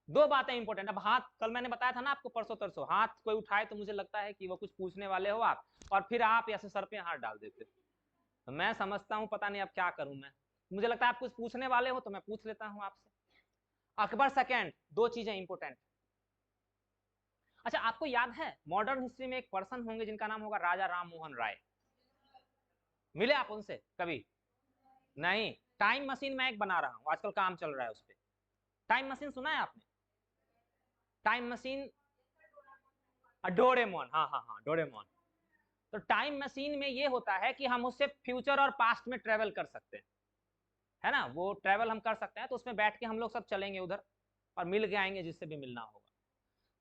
दो बातें इंपोर्टेंट। अब हाथ, कल मैंने बताया था ना आपको, परसों तरसों, हाथ कोई उठाए तो मुझे लगता है कि वो कुछ पूछने वाले हो आप, और फिर आप ऐसे सर पे हाथ डाल देते, तो मैं समझता हूं पता नहीं अब क्या करूं मैं, मुझे लगता है आप कुछ पूछने वाले हो तो मैं पूछ लेता हूं आपसे। अकबर सेकेंड, दो चीजें इंपोर्टेंट। अच्छा, आपको याद है मॉडर्न हिस्ट्री में एक पर्सन होंगे जिनका नाम होगा राजा राम मोहन राय? मिले आप उनसे कभी? नहीं। टाइम मशीन मैं एक बना रहा हूं, आजकल काम चल रहा है उस पर। टाइम मशीन सुना है आपने? टाइम मशीन, डोरेमोन, हाँ हाँ हाँ डोरेमोन। तो टाइम मशीन में ये होता है कि हम उससे फ्यूचर और पास्ट में ट्रेवल कर सकते हैं, है ना, वो ट्रेवल हम कर सकते हैं, तो उसमें बैठ के हम लोग सब चलेंगे उधर और मिल के आएंगे जिससे भी मिलना होगा।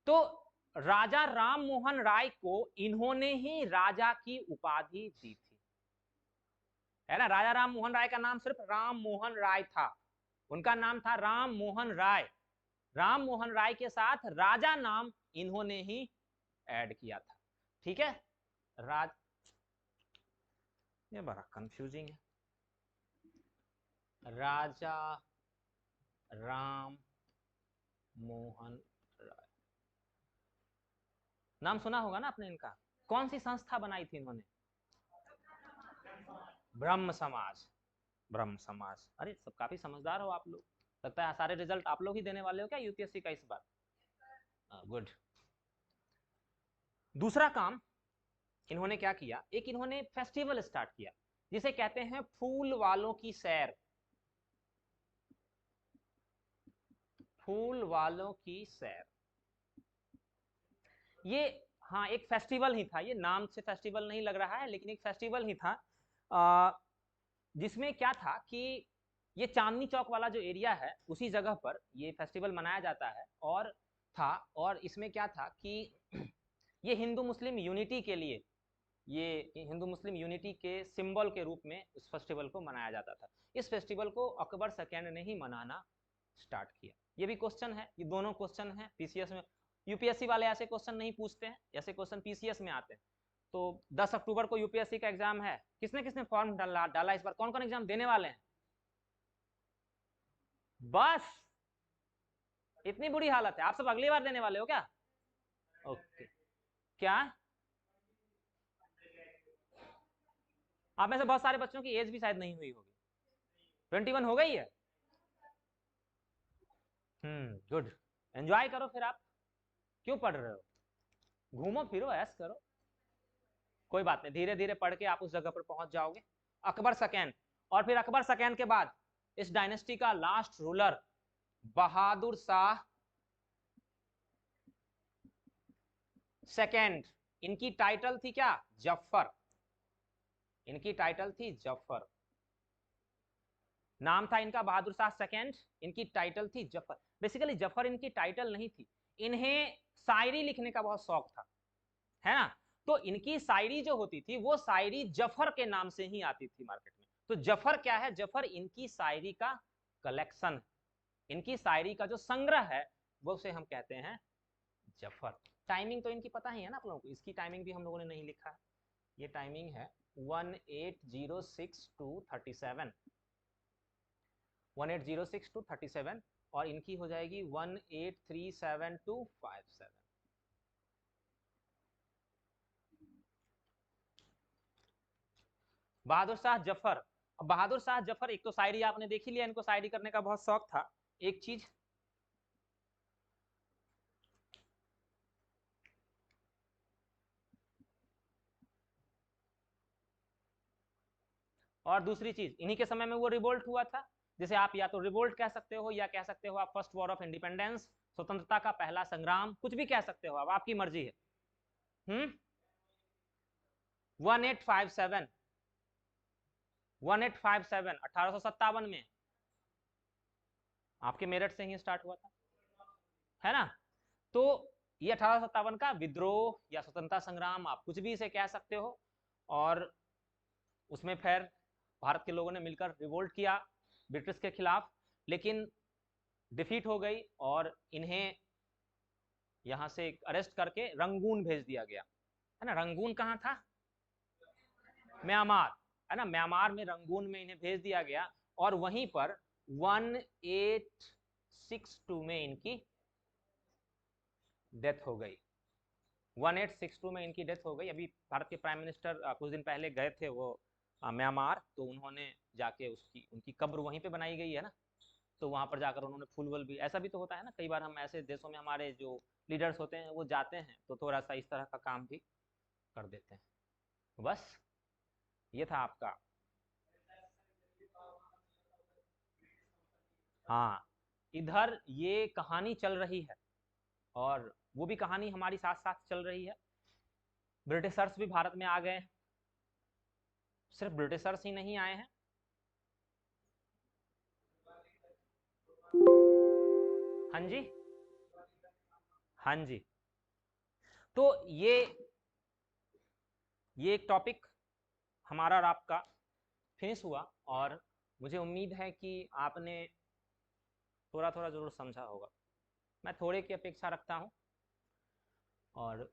तो राजा राम मोहन राय को इन्होंने ही राजा की उपाधि दी थी, है ना। राजा राम मोहन राय का नाम सिर्फ राम मोहन राय था, उनका नाम था राम मोहन राय। राम मोहन राय के साथ राजा नाम इन्होंने ही ऐड किया था, ठीक है। राज, ये बड़ा कंफ्यूजिंग है, राजा राम मोहन राय, नाम सुना होगा ना आपने इनका। कौन सी संस्था बनाई थी इन्होंने? ब्रह्म समाज, ब्रह्म समाज। अरे सब काफी समझदार हो आप लोग, लगता है सारे रिजल्ट आप लोग ही देने वाले हो क्या यूपीएससी का इस बार? गुड। दूसरा काम इन्होंने क्या किया, एक इन्होंने फेस्टिवल स्टार्ट किया जिसे कहते हैं फूल वालों की सैर, फूल वालों की सैर। ये हाँ एक फेस्टिवल ही था, ये नाम से फेस्टिवल नहीं लग रहा है लेकिन एक फेस्टिवल ही था, जिसमें क्या था कि ये चांदनी चौक वाला जो एरिया है उसी जगह पर ये फेस्टिवल मनाया जाता है, और था, और इसमें क्या था कि ये हिंदू मुस्लिम यूनिटी के लिए, ये हिंदू मुस्लिम यूनिटी के सिंबल के रूप में इस फेस्टिवल को मनाया जाता था। इस फेस्टिवल को अकबर सेकेंड ने ही मनाना स्टार्ट किया। ये भी क्वेश्चन है, ये दोनों क्वेश्चन है पीसीएस में, यूपीएससी वाले ऐसे क्वेश्चन नहीं पूछते हैं, ऐसे क्वेश्चन पीसीएस में आते हैं। तो 10 अक्टूबर को यूपीएससी का एग्जाम है, किसने किसने फॉर्म डाला इस बार, कौन कौन एग्जाम देने वाले हैं? बस इतनी बुरी हालत है, आप सब अगली बार देने वाले हो क्या? ओके, क्या आप में से बहुत सारे बच्चों की एज भी शायद नहीं हुई होगी, 21 हो गई है? गुड, एंजॉय करो फिर। आप क्यों पढ़ रहे हो? घूमो फिरो, ऐश करो, कोई बात नहीं, धीरे धीरे पढ़ के आप उस जगह पर पहुंच जाओगे। अकबर सेकेंड, और फिर अकबर सेकेंड के बाद इस डायनेस्टी का last ruler Bahadur Shah second. इनकी टाइटल थी क्या? जफर। इनकी टाइटल थी जफर, नाम था इनका बहादुर शाह सेकेंड, इनकी टाइटल थी जफर। बेसिकली जफर इनकी टाइटल नहीं थी, इन्हें शायरी लिखने का बहुत शौक था, है ना। तो इनकी शायरी जो होती थी वो शायरी जफर के नाम से ही आती थी मार्केट में। तो जफर क्या है? जफर इनकी शायरी का कलेक्शन, इनकी शायरी का जो संग्रह है वो उसे हम कहते हैं जफर। टाइमिंग तो इनकी पता ही है ना आप लोगों को, इसकी टाइमिंग भी हम लोगों ने नहीं लिखा है। ये टाइमिंग है 1806 to 37, 1806 to 37, और इनकी हो जाएगी 1837 to 57। बहादुर शाह जफर। अब बहादुर शाह जफर, एक तो शायरी आपने देख ही लिया, इनको शायरी करने का बहुत शौक था। एक चीज और दूसरी चीज, इन्हीं के समय में वो रिवोल्ट हुआ था, जिसे आप या तो रिवोल्ट कह सकते हो या कह सकते हो आप फर्स्ट वॉर ऑफ इंडिपेंडेंस, स्वतंत्रता का पहला संग्राम, कुछ भी कह सकते हो, अब आपकी मर्जी है। 1857, 1857 1857 में आपके मेरठ से ही स्टार्ट हुआ था, है ना। तो ये 1857 का विद्रोह या स्वतंत्रता संग्राम, आप कुछ भी इसे कह सकते हो, और उसमें फिर भारत के लोगों ने मिलकर रिवोल्ट किया ब्रिटिश के खिलाफ, लेकिन डिफीट हो गई और इन्हें यहां से अरेस्ट करके रंगून भेज दिया गया, है ना। रंगून कहाँ था? म्यांमार, है ना, म्यांमार में रंगून में इन्हें भेज दिया गया, और वहीं पर 1862 में इनकी डेथ हो गई। 1862 में इनकी डेथ हो गई। अभी भारत के प्राइम मिनिस्टर कुछ दिन पहले गए थे वो म्यांमार, तो उन्होंने जाके उनकी कब्र वहीं पे बनाई गई है ना, तो वहां पर जाकर उन्होंने फूल वूल भी, ऐसा भी तो होता है ना, कई बार हम ऐसे देशों में हमारे जो लीडर्स होते हैं वो जाते हैं तो थोड़ा सा इस तरह का काम भी कर देते हैं। बस ये था आपका। हाँ, इधर ये कहानी चल रही है, और वो भी कहानी हमारी साथ साथ चल रही है। ब्रिटिशर्स भी भारत में आ गए हैं, सिर्फ ब्रिटिशर्स ही नहीं आए हैं। हाँ जी, हाँ जी। तो ये एक टॉपिक हमारा और आपका फिनिश हुआ, और मुझे उम्मीद है कि आपने थोड़ा थोड़ा जरूर समझा होगा। मैं थोड़े की अपेक्षा रखता हूँ, और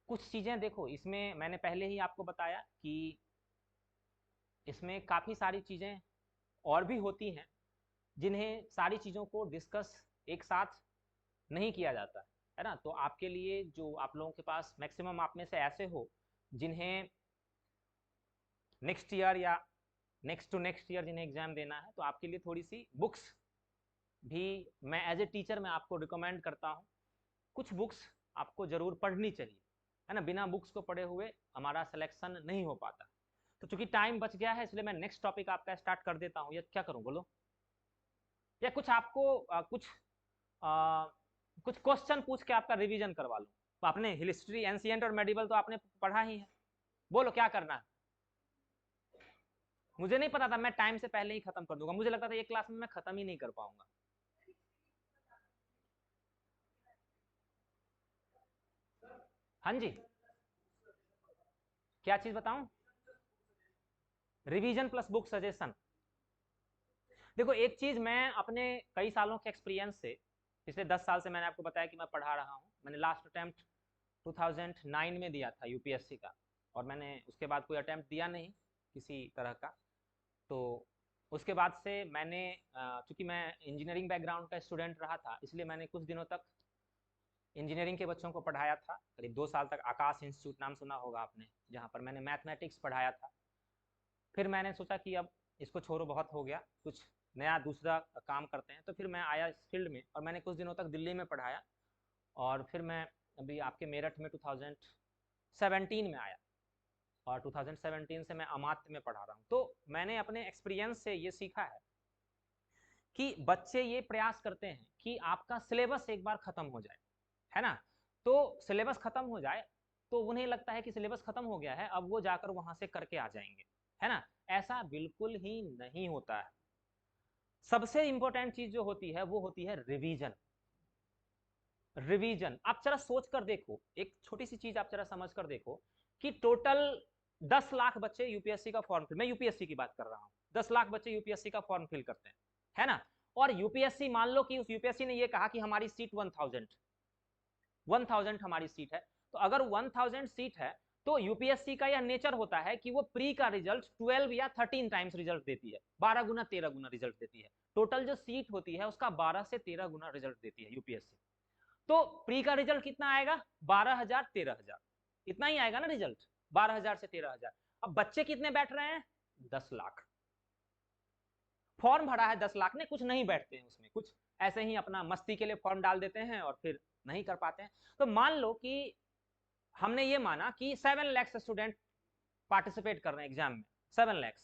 कुछ चीज़ें देखो इसमें, मैंने पहले ही आपको बताया कि इसमें काफ़ी सारी चीज़ें और भी होती हैं जिन्हें सारी चीज़ों को डिस्कस एक साथ नहीं किया जाता, है ना। तो आपके लिए, जो आप लोगों के पास मैक्सिमम आप में से ऐसे हो जिन्हें नेक्स्ट ईयर या नेक्स्ट टू नेक्स्ट ईयर जिन्हें एग्जाम देना है, तो आपके लिए थोड़ी सी बुक्स भी मैं एज ए टीचर मैं आपको रिकमेंड करता हूँ। कुछ बुक्स आपको जरूर पढ़नी चाहिए, है ना, बिना बुक्स को पढ़े हुए हमारा सिलेक्शन नहीं हो पाता। तो चूंकि टाइम बच गया है, इसलिए मैं नेक्स्ट टॉपिक आपका स्टार्ट कर देता हूँ, या क्या करूँ बोलो, या कुछ आपको कुछ क्वेश्चन पूछ के आपका रिवीजन करवा लूँ। तो आपने हिस्ट्री एंशिएंट और मेडिवल तो आपने पढ़ा ही है, बोलो क्या करना है। मुझे नहीं पता था, मैं टाइम से पहले ही खत्म कर दूंगा, मुझे लगता था एक क्लास में मैं खत्म ही नहीं कर पाऊंगा। हाँ जी, क्या चीज बताऊं? Revision plus book suggestion. देखो एक चीज मैं अपने कई सालों के एक्सपीरियंस से पिछले 10 साल से मैंने आपको बताया कि मैं पढ़ा रहा हूँ। मैंने लास्ट अटेम्प्ट 2009 में दिया था यूपीएससी का, और मैंने उसके बाद कोई अटेम्प्ट दिया नहीं किसी तरह का। तो उसके बाद से मैंने चूँकि मैं इंजीनियरिंग बैकग्राउंड का स्टूडेंट रहा था, इसलिए मैंने कुछ दिनों तक इंजीनियरिंग के बच्चों को पढ़ाया था, करीब 2 साल तक। आकाश इंस्टीट्यूट नाम सुना होगा आपने, जहाँ पर मैंने मैथमेटिक्स पढ़ाया था। फिर मैंने सोचा कि अब इसको छोड़ो, बहुत हो गया, कुछ नया दूसरा काम करते हैं। तो फिर मैं आया इस फील्ड में, और मैंने कुछ दिनों तक दिल्ली में पढ़ाया, और फिर मैं अभी आपके मेरठ में 2017 में आया, और 2017 से मैं अमात्य में पढ़ा रहा हूँ। तो मैंने अपने एक्सपीरियंस से ये सीखा है कि बच्चे ये प्रयास करते हैं कि आपका सिलेबस एक बार खत्म हो जाए, है ना। तो सिलेबस खत्म हो जाए तो उन्हें लगता है कि सिलेबस खत्म हो गया है, अब वो जाकर वहां से करके आ जाएंगे, है ना। ऐसा बिल्कुल ही नहीं होता है। सबसे इंपॉर्टेंट चीज जो होती है वो होती है रिवीजन। रिवीजन आप जरा सोच कर देखो, एक छोटी सी चीज आप जरा समझ कर देखो कि टोटल 10 लाख बच्चे यूपीएससी का फॉर्म फिल, मैं यूपीएससी की बात कर रहा हूं, 10 लाख बच्चे यूपीएससी का फॉर्म फिल करते हैं, है ना। और यूपीएससी, मान लो कि उस यूपीएससी ने ये कहा कि हमारी सीट 1000 हमारी सीट है। तो अगर 1000 सीट है तो यूपीएससी का यह नेचर होता है कि वो प्री का रिजल्ट 12 या 13 टाइम्स रिजल्ट देती है, 12 गुना 13 गुना रिजल्ट देती है। टोटल जो सीट होती है उसका 12 से 13 गुना रिजल्ट देती है यूपीएससी। तो प्री का रिजल्ट कितना आएगा? 12,000 13,000, इतना ही आएगा ना रिजल्ट, 12,000 से 13,000। अब बच्चे कितने बैठ रहे हैं? 10 लाख। फॉर्म भरा है 10 लाख ने, कुछ नहीं बैठते हैं उसमें, कुछ ऐसे ही अपना मस्ती के लिए फॉर्म डाल देते हैं और फिर नहीं कर पाते हैं। तो मान लो कि हमने ये माना कि 7 लाख स्टूडेंट पार्टिसिपेट कर रहे हैं एग्जाम में, 7 लाख,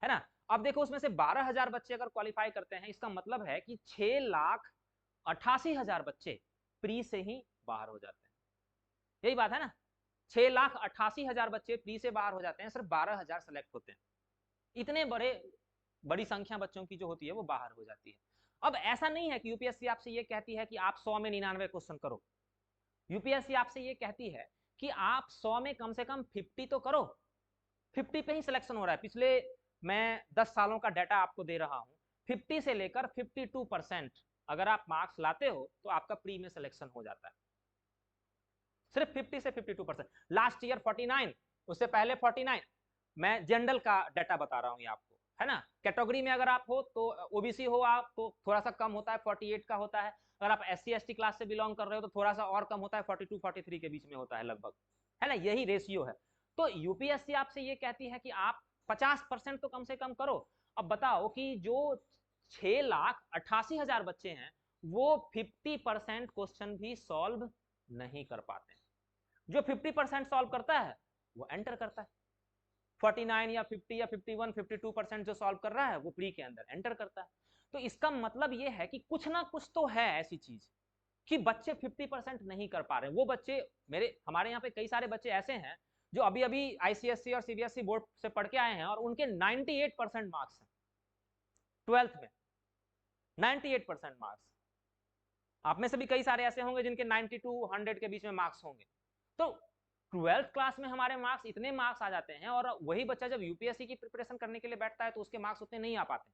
है ना। अब देखो उसमें से 12,000 बच्चे अगर क्वालिफाई करते हैं, इसका मतलब है कि 6,88,000 बच्चे प्री से ही बाहर हो जाते हैं। यही बात है ना, 6,88,000 बच्चे प्री से बाहर हो जाते हैं, सिर्फ 12,000 सेलेक्ट होते हैं। इतने बड़ी संख्या बच्चों की जो होती है वो बाहर हो जाती है। अब ऐसा नहीं है कि यूपीएससी आपसे ये कहती है कि आप 100 में 99 क्वेश्चन करो। यूपीएससी आपसे ये कहती है कि आप 100 में कम से कम 50 तो करो। 50 पे ही सिलेक्शन हो रहा है। पिछले मैं 10 सालों का डाटा आपको दे रहा हूं, 50 से लेकर 52% अगर आप मार्क्स लाते हो तो आपका प्री में सिलेक्शन हो जाता है, सिर्फ 50 से 52%। लास्ट ईयर 49, उससे पहले 49। मैं जनरल का डाटा बता रहा हूं ये आपको, है ना। कैटेगरी में अगर आप हो तो ओबीसी हो आप तो थोड़ा सा कम होता है, 48 का होता है। अगर आप SC ST क्लास से बिलोंग कर रहे हो तो थोड़ा सा और कम होता है, 42 43 के बीच में होता है लगभग, है ना। यही रेशियो है। तो यूपीएससी आपसे ये कहती है कि आप 50% तो कम से कम करो। अब बताओ कि जो 6,88,000 बच्चे हैं वो 50% क्वेश्चन भी सॉल्व नहीं कर पाते। जो 50% सॉल्व करता है वो एंटर करता है, 49 या 50 या 51 52% जो सॉल्व कर रहा है वो प्री के अंदर एंटर करता है। तो इसका मतलब ये है कि कुछ ना कुछ तो है ऐसी चीज कि बच्चे 50% नहीं कर पा रहे हैं। वो बच्चे, हमारे यहाँ पे कई सारे बच्चे ऐसे हैं जो अभी अभी आईसीएससी और सीबीएसई बोर्ड से पढ़ के आए हैं और उनके 98% मार्क्स हैं 12th में, 98% मार्क्स। आप में से भी कई सारे ऐसे होंगे जिनके 92 100 के बीच में मार्क्स होंगे। तो 12th क्लास में हमारे मार्क्स, इतने मार्क्स आ जाते हैं, और वही बच्चा जब यूपीएससी की प्रिपरेशन करने के लिए बैठता है तो उसके मार्क्स उतने नहीं आ पाते,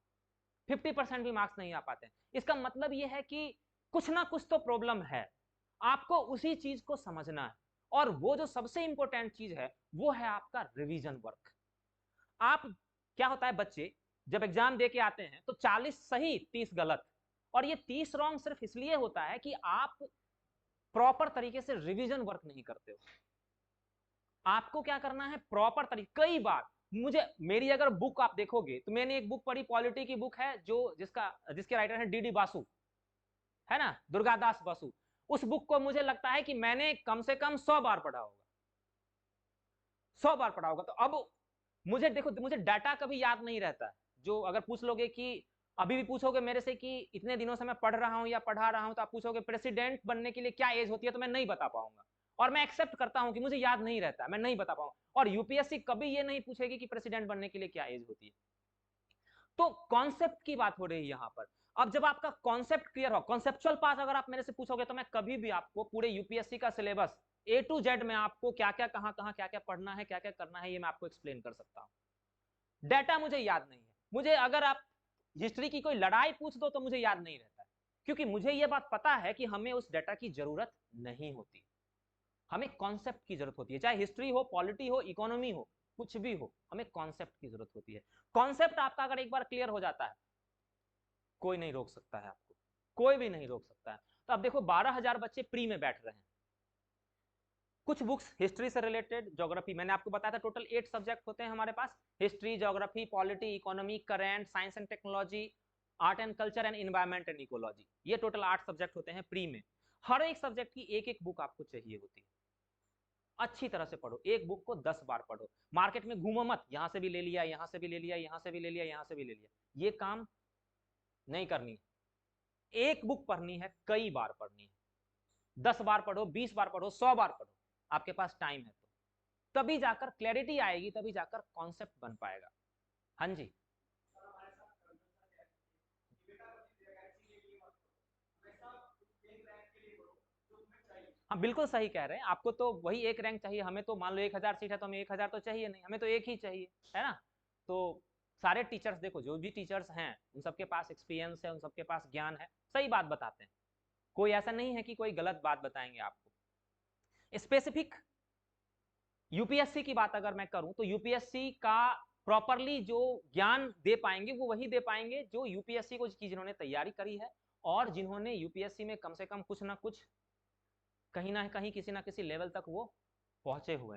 50% भी मार्क्स नहीं आ पाते। इसका मतलब यह है कि कुछ ना कुछ तो प्रॉब्लम है, आपको उसी चीज को समझना है। और वो जो सबसे इंपॉर्टेंट चीज है वो है आपका रिवीजन वर्क। आप, क्या होता है, बच्चे जब एग्जाम दे के आते हैं तो 40 सही 30 गलत, और ये 30 रॉन्ग सिर्फ इसलिए होता है कि आप प्रॉपर तरीके से रिवीजन वर्क नहीं करते हो। आपको क्या करना है, प्रॉपर तरीके। कई बार मेरी अगर बुक आप देखोगे तो मैंने एक बुक पढ़ी, पॉलिटी की बुक है, जो जिसके राइटर है DD बासु, है ना, दुर्गादास बासु। उस बुक को मुझे लगता है कि मैंने कम से कम 100 बार पढ़ा होगा, 100 बार पढ़ा होगा। तो अब मुझे देखो, मुझे डाटा कभी याद नहीं रहता है। जो अगर पूछ लोगे कि अभी भी पूछोगे मेरे से कि इतने दिनों से मैं पढ़ रहा हूं या पढ़ा रहा हूं, तो आप पूछोगे प्रेसिडेंट बनने के लिए क्या एज होती है, तो मैं नहीं बता पाऊंगा। और मैं एक्सेप्ट करता हूं कि मुझे याद नहीं रहता, मैं नहीं बता पाऊंगा। और यूपीएससी कभी ये नहीं पूछेगी कि प्रेसिडेंट बनने के लिए क्या एज होती है। तो कॉन्सेप्ट की बात हो रही है यहां पर। अब जब आपका कॉन्सेप्ट क्लियर हो, कॉन्सेप्चुअल पार्ट अगर आप मेरे से पूछोगे तो मैं कभी भी आपको पूरे यूपीएससी का सिलेबस A to Z में आपको क्या क्या कहां कहां क्या क्या पढ़ना है, क्या क्या करना है, ये मैं आपको एक्सप्लेन कर सकता हूं। डाटा मुझे याद नहीं है। मुझे अगर आप हिस्ट्री की कोई लड़ाई पूछ दो तो मुझे याद नहीं रहता है, क्योंकि मुझे यह बात पता है कि हमें उस डाटा की जरूरत नहीं होती, हमें कॉन्सेप्ट की जरूरत होती है। चाहे हिस्ट्री हो, पॉलिटी हो, इकोनॉमी हो, कुछ भी हो, हमें कॉन्सेप्ट की जरूरत होती है। कॉन्सेप्ट आपका अगर एक बार क्लियर हो जाता है, कोई नहीं रोक सकता है आपको, कोई भी नहीं रोक सकता है। तो अब देखो 12,000 बच्चे प्री में बैठ रहे हैं, कुछ बुक्स हिस्ट्री से रिलेटेड, ज्योग्राफी, मैंने आपको बताया था टोटल 8 सब्जेक्ट होते हैं हमारे पास, history, geography, polity, economy, current, science and technology, art and culture and environment and ecology, ये टोटल 8 सब्जेक्ट होते हैं प्री में। हर एक सब्जेक्ट की एक एक बुक आपको चाहिए होती है। अच्छी तरह से पढ़ो, एक बुक को 10 बार पढ़ो, मार्केट में घूमो मत, यहां से भी ले लिया, यहां से भी ले लिया, यहां से भी ले लिया, यहां से भी ले लिया, ये काम नहीं करनी है। एक बुक पढ़नी है, कई बार पढ़नी है, 10 बार पढ़ो, 20 बार पढ़ो, 100 बार पढ़ो, आपके पास टाइम है तो, तभी जाकर क्लैरिटी आएगी, तभी जाकर कॉन्सेप्ट बन पाएगा। हाँ जी, हाँ बिल्कुल सही कह रहे हैं, आपको तो वही एक रैंक चाहिए, हमें तो मान लो 1000 सीट है तो हमें 1000 तो चाहिए नहीं, हमें तो एक ही चाहिए, है ना। तो सारे टीचर्स देखो, जो भी टीचर्स हैं उन सबके पास एक्सपीरियंस है, उन सबके पास ज्ञान है, सही बात बताते हैं, कोई ऐसा नहीं है कि कोई गलत बात बताएंगे आपको। स्पेसिफिक यूपीएससी की बात अगर मैं करूं तो यूपीएससी का प्रॉपरली जो ज्ञान दे पाएंगे वो वही दे पाएंगे जो यूपीएससी को जिन्होंने तैयारी करी है और जिन्होंने यूपीएससी में कम से कम कुछ ना कुछ, कहीं ना कहीं, किसी ना किसी लेवल तक वो पहुंचे हुए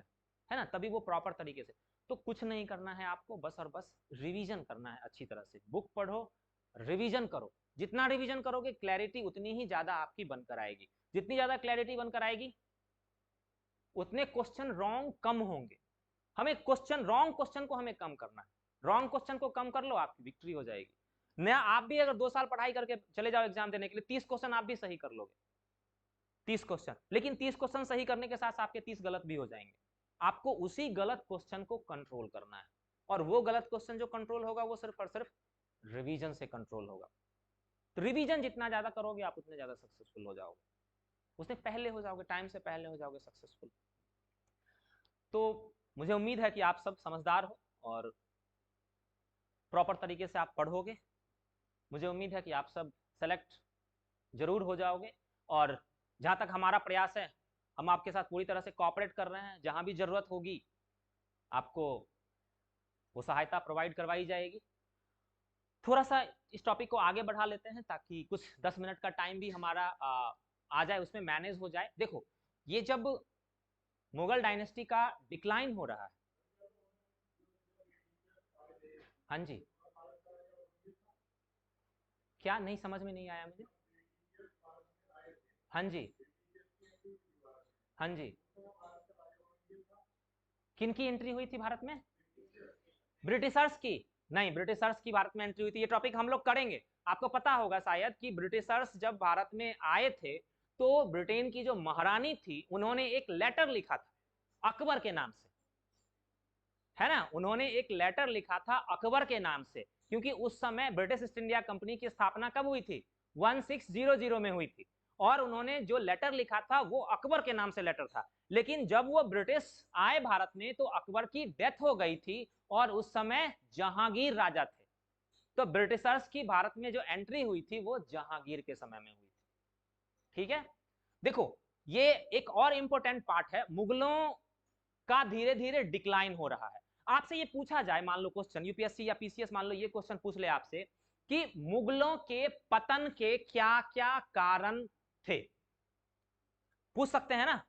है ना, तभी वो प्रॉपर तरीके से। तो कुछ नहीं करना है आपको, बस और बस रिवीजन करना है, अच्छी तरह से बुक पढ़ो, रिवीजन करो, जितना रिवीजन करोगे क्लैरिटी उतनी ही ज्यादा आपकी बनकर आएगी, जितनी ज्यादा क्लैरिटी बनकर आएगी उतने क्वेश्चन रॉन्ग कम होंगे। हमें क्वेश्चन, रॉन्ग क्वेश्चन को हमें कम करना है, रॉन्ग क्वेश्चन को कम कर लो, आपकी विक्ट्री हो जाएगी। नया आप भी अगर 2 साल पढ़ाई करके चले जाओ एग्जाम देने के लिए, 30 क्वेश्चन आप भी सही कर लोगे, 30 क्वेश्चन, लेकिन 30 क्वेश्चन सही करने के साथ आपके 30 गलत भी हो जाएंगे। आपको उसी गलत क्वेश्चन को कंट्रोल करना है, और वो गलत क्वेश्चन जो कंट्रोल होगा वो सिर्फ और सिर्फ रिवीजन से कंट्रोल होगा। तो रिवीजन जितना ज्यादा करोगे आप उतने ज्यादा सक्सेसफुल हो जाओगे, उससे पहले हो जाओगे, टाइम से पहले हो जाओगे सक्सेसफुल। तो मुझे उम्मीद है कि आप सब समझदार हो और प्रॉपर तरीके से आप पढ़ोगे, मुझे उम्मीद है कि आप सब सेलेक्ट जरूर हो जाओगे। और जहां तक हमारा प्रयास है, हम आपके साथ पूरी तरह से कोऑपरेट कर रहे हैं, जहां भी जरूरत होगी आपको वो सहायता प्रोवाइड करवाई जाएगी। थोड़ा सा इस टॉपिक को आगे बढ़ा लेते हैं ताकि कुछ 10 मिनट का टाइम भी हमारा आ जाए, उसमें मैनेज हो जाए। देखो, ये जब मुगल डायनेस्टी का डिक्लाइन हो रहा है, हाँ जी, क्या नहीं समझ में नहीं आया मुझे? हाँ जी, हाँ जी, किन की एंट्री हुई थी भारत में? ब्रिटिशर्स की नहीं, ब्रिटिशर्स की भारत में एंट्री हुई थी, ये टॉपिक हम लोग करेंगे। आपको पता होगा शायद कि ब्रिटिशर्स जब भारत में आए थे तो ब्रिटेन की जो महारानी थी उन्होंने एक लेटर लिखा था अकबर के नाम से, है ना, उन्होंने एक लेटर लिखा था अकबर के नाम से, क्योंकि उस समय ब्रिटिश ईस्ट इंडिया कंपनी की स्थापना कब हुई थी? 1600 में हुई थी, और उन्होंने जो लेटर लिखा था वो अकबर के नाम से लेटर था। लेकिन जब वो ब्रिटिश आए भारत में तो अकबर की डेथ हो गई थी और उस समय जहांगीर राजा थे, तो ब्रिटिशर्स की भारत में जो एंट्री हुई थी वो जहांगीर के समय में हुई थी। ठीक है, देखो ये एक और इंपॉर्टेंट पार्ट है, मुगलों का धीरे धीरे डिक्लाइन हो रहा है। आपसे ये पूछा जाए, मान लो क्वेश्चन यूपीएससी या पीसीएस मान लो ये क्वेश्चन पूछ ले आपसे कि मुगलों के पतन के क्या क्या कारण थे, पूछ सकते हैं ना।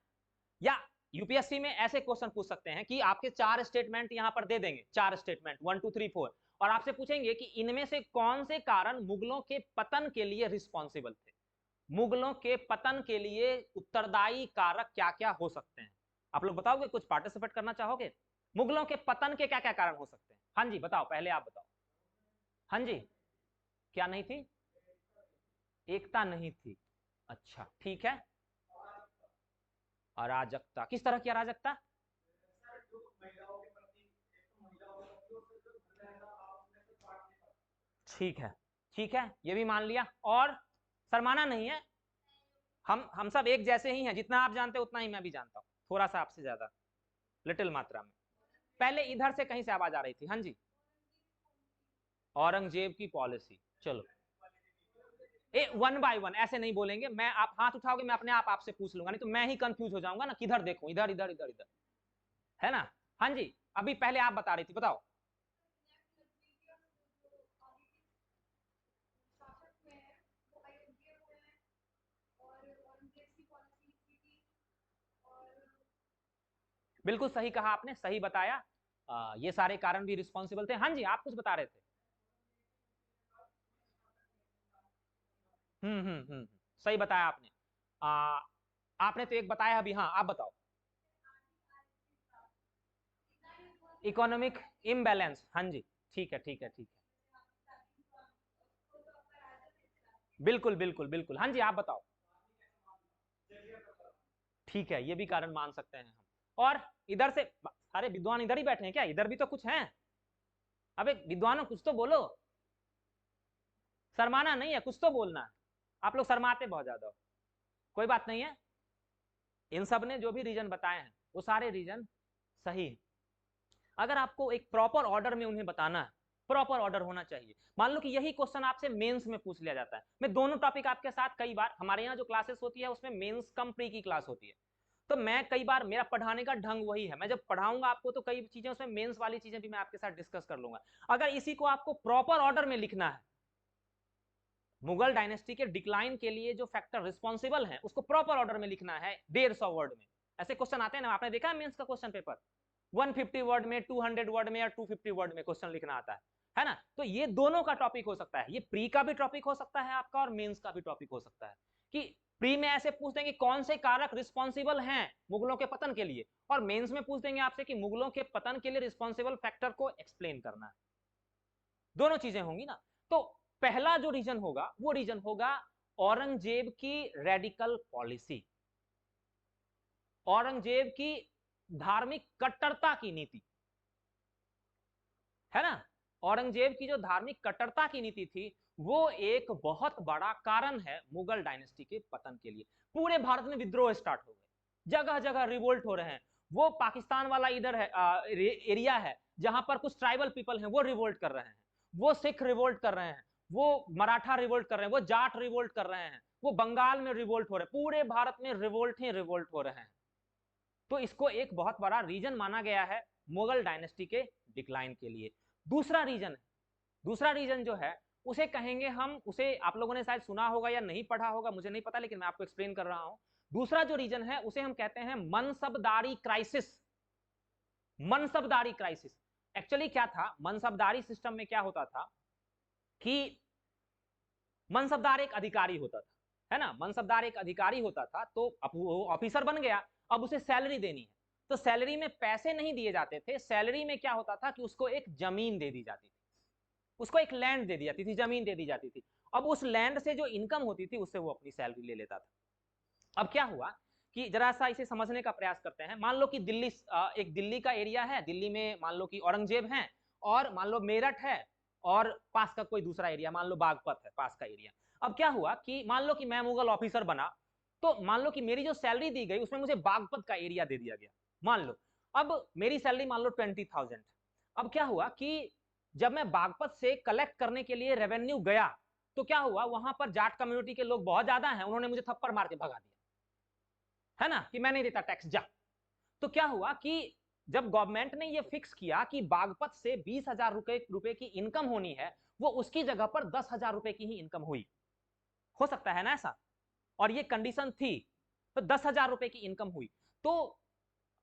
या यूपीएससी में ऐसे क्वेश्चन पूछ सकते हैं कि आपके 4 स्टेटमेंट यहां पर दे देंगे, 4 स्टेटमेंट 1 2 3 4, और आपसे पूछेंगे कि इनमें से कौन से कारण मुगलों के पतन के लिए रिस्पॉन्सिबल थे, मुगलों के पतन के लिए उत्तरदायी कारक क्या क्या हो सकते हैं। आप लोग बताओगे, कुछ पार्टिसिपेट करना चाहोगे? मुगलों के पतन के क्या क्या कारण हो सकते हैं? हाँ जी बताओ, पहले आप बताओ। हाँ जी, क्या नहीं थी? एकता नहीं थी, अच्छा ठीक है। अराजकता, किस तरह की अराजकता? ठीक है, ठीक है, ये भी मान लिया, और शर्माना नहीं है, हम सब एक जैसे ही हैं, जितना आप जानते हो उतना ही मैं भी जानता हूं, थोड़ा सा आपसे ज्यादा, लिटिल मात्रा में। पहले इधर से कहीं से आवाज आ रही थी, हाँ जी, औरंगजेब की पॉलिसी, चलो वन बाय वन ऐसे नहीं बोलेंगे, मैं आप हाथ उठाओगे मैं अपने आप आपसे पूछ लूंगा, नहीं तो मैं ही कंफ्यूज हो जाऊंगा ना, किधर देखूं, इधर इधर इधर इधर, है ना। हाँ जी, अभी पहले आप बता रही थी, बताओ। बिल्कुल सही कहा आपने, सही बताया। ये सारे कारण भी रिस्पॉन्सिबल थे। हाँ जी, आप कुछ बता रहे थे। सही बताया आपने। आपने तो एक बताया अभी, हाँ आप बताओ। इकोनॉमिक इम्बैलेंस, हाँ जी, ठीक है ठीक है ठीक है, बिल्कुल बिल्कुल बिल्कुल, हाँ जी आप बताओ। ठीक है, ये भी कारण मान सकते हैं हम। और इधर से सारे विद्वान इधर ही बैठे हैं क्या, इधर भी तो कुछ हैं। अबे विद्वानों कुछ तो बोलो, शर्माना नहीं है, कुछ तो बोलना है। आप लोग शर्माते बहुत ज्यादा हो। कोई बात नहीं है, इन सब ने जो भी रीजन बताए हैं वो सारे रीजन सही है। अगर आपको एक प्रॉपर ऑर्डर में उन्हें बताना है, प्रॉपर ऑर्डर होना चाहिए। मान लो कि यही क्वेश्चन आपसे मेंस में पूछ लिया जाता है, मैं दोनों टॉपिक आपके साथ, कई बार हमारे यहाँ जो क्लासेस होती है उसमें मेंस कम प्री की क्लास होती है, तो मैं कई बार, मेरा पढ़ाने का ढंग वही है, मैं जब पढ़ाऊंगा आपको तो कई चीजें उसमें मेंस वाली चीजें भी मैं आपके साथ डिस्कस कर लूंगा। अगर इसी को आपको प्रॉपर ऑर्डर में लिखना है, मुगल डायनेस्टी के डिक्लाइन के लिए जो फैक्टर रिस्पॉन्सिबल है उसको प्रॉपर ऑर्डर में लिखना है 150 वर्ड में, ऐसे क्वेश्चन आते हैं ना, आपने देखा है मेंस का क्वेश्चन पेपर, 150 वर्ड में, 200 वर्ड में या 250 वर्ड में क्वेश्चन लिखना आता है ना। तो ये दोनों का टॉपिक हो सकता है, ये प्री का भी टॉपिक हो सकता है आपका और मेंस का भी टॉपिक हो सकता है। कि प्री में ऐसे पूछ देंगे कौन से कारक रिस्पॉन्सिबल हैं मुगलों के पतन के लिए, और मेंस में पूछ देंगे आपसे कि मुगलों के पतन के लिए रिस्पॉन्सिबल फैक्टर को एक्सप्लेन करना है। दोनों चीजें होंगी ना। तो पहला जो रीजन होगा वो रीजन होगा औरंगजेब की रेडिकल पॉलिसी, औरंगजेब की धार्मिक कट्टरता की नीति, है ना। औरंगजेब की जो धार्मिक कट्टरता की नीति थी वो एक बहुत बड़ा कारण है मुगल डायनेस्टी के पतन के लिए। पूरे भारत में विद्रोह स्टार्ट हो गए, जगह जगह रिवोल्ट हो रहे हैं। वो पाकिस्तान वाला इधर है एरिया है जहां पर कुछ ट्राइबल पीपल हैं वो रिवोल्ट कर रहे हैं, वो सिख रिवोल्ट कर रहे हैं, वो मराठा रिवोल्ट कर रहे हैं, वो जाट रिवोल्ट कर रहे हैं, वो बंगाल में रिवोल्ट हो रहे हैं, पूरे भारत में रिवोल्ट ही रिवोल्ट हो रहे हैं। तो इसको एक बहुत बड़ा रीजन माना गया है मुगल डायनेस्टी के डिक्लाइन के लिए। दूसरा रीजन है, दूसरा रीजन जो है उसे कहेंगे हम, उसे आप लोगों ने शायद सुना होगा या नहीं पढ़ा होगा मुझे नहीं पता, लेकिन मैं आपको एक्सप्लेन कर रहा हूं। दूसरा जो रीजन है उसे हम कहते हैं मनसबदारी क्राइसिस। मनसबदारी क्राइसिस एक्चुअली क्या था, मनसबदारी सिस्टम में क्या होता था कि मनसबदार एक अधिकारी होता था, है ना, मनसबदार एक अधिकारी होता था, तो अब वो ऑफिसर बन गया, अब उसे सैलरी देनी है, तो सैलरी में पैसे नहीं दिए जाते थे, सैलरी में क्या होता था कि उसको एक जमीन दे दी जाती थी, उसको एक लैंड दे दी जाती थी, जमीन दे दी जाती थी। अब उस लैंड से जो इनकम होती थी उससे वो अपनी सैलरी ले लेता था। अब क्या हुआ कि जरा सा इसे समझने का प्रयास करते हैं। मान लो कि दिल्ली, एक दिल्ली का एरिया है, दिल्ली में मान लो कि औरंगजेब है, और मान लो मेरठ है, और पास का कोई दूसरा एरिया, मान लो बागपत है पास का एरिया। अब क्या हुआ कि मान लो कि मैं मुगल ऑफिसर बना, तो मान लो कि मेरी जो सैलरी दी गई उसमें मुझे बागपत का एरिया दे दिया गया, मान लो। अब मेरी सैलरी मान लो 20,000। अब क्या हुआ कि जब मैं बागपत से कलेक्ट करने के लिए रेवेन्यू गया, तो क्या हुआ, वहां पर जाट कम्युनिटी के लोग बहुत ज्यादा हैं, उन्होंने मुझे थप्पड़ मार के भगा दिया, है ना, कि मैं नहीं देता टैक्स, जा। तो क्या हुआ कि जब गवर्नमेंट ने ये फिक्स किया कि बागपत से 20,000 रुपए की इनकम होनी है, वो उसकी जगह पर 10,000 रुपए की ही इनकम हुई। हो सकता है ना ऐसा, और ये कंडीशन थी, तो 10,000 रुपए की इनकम हुई। तो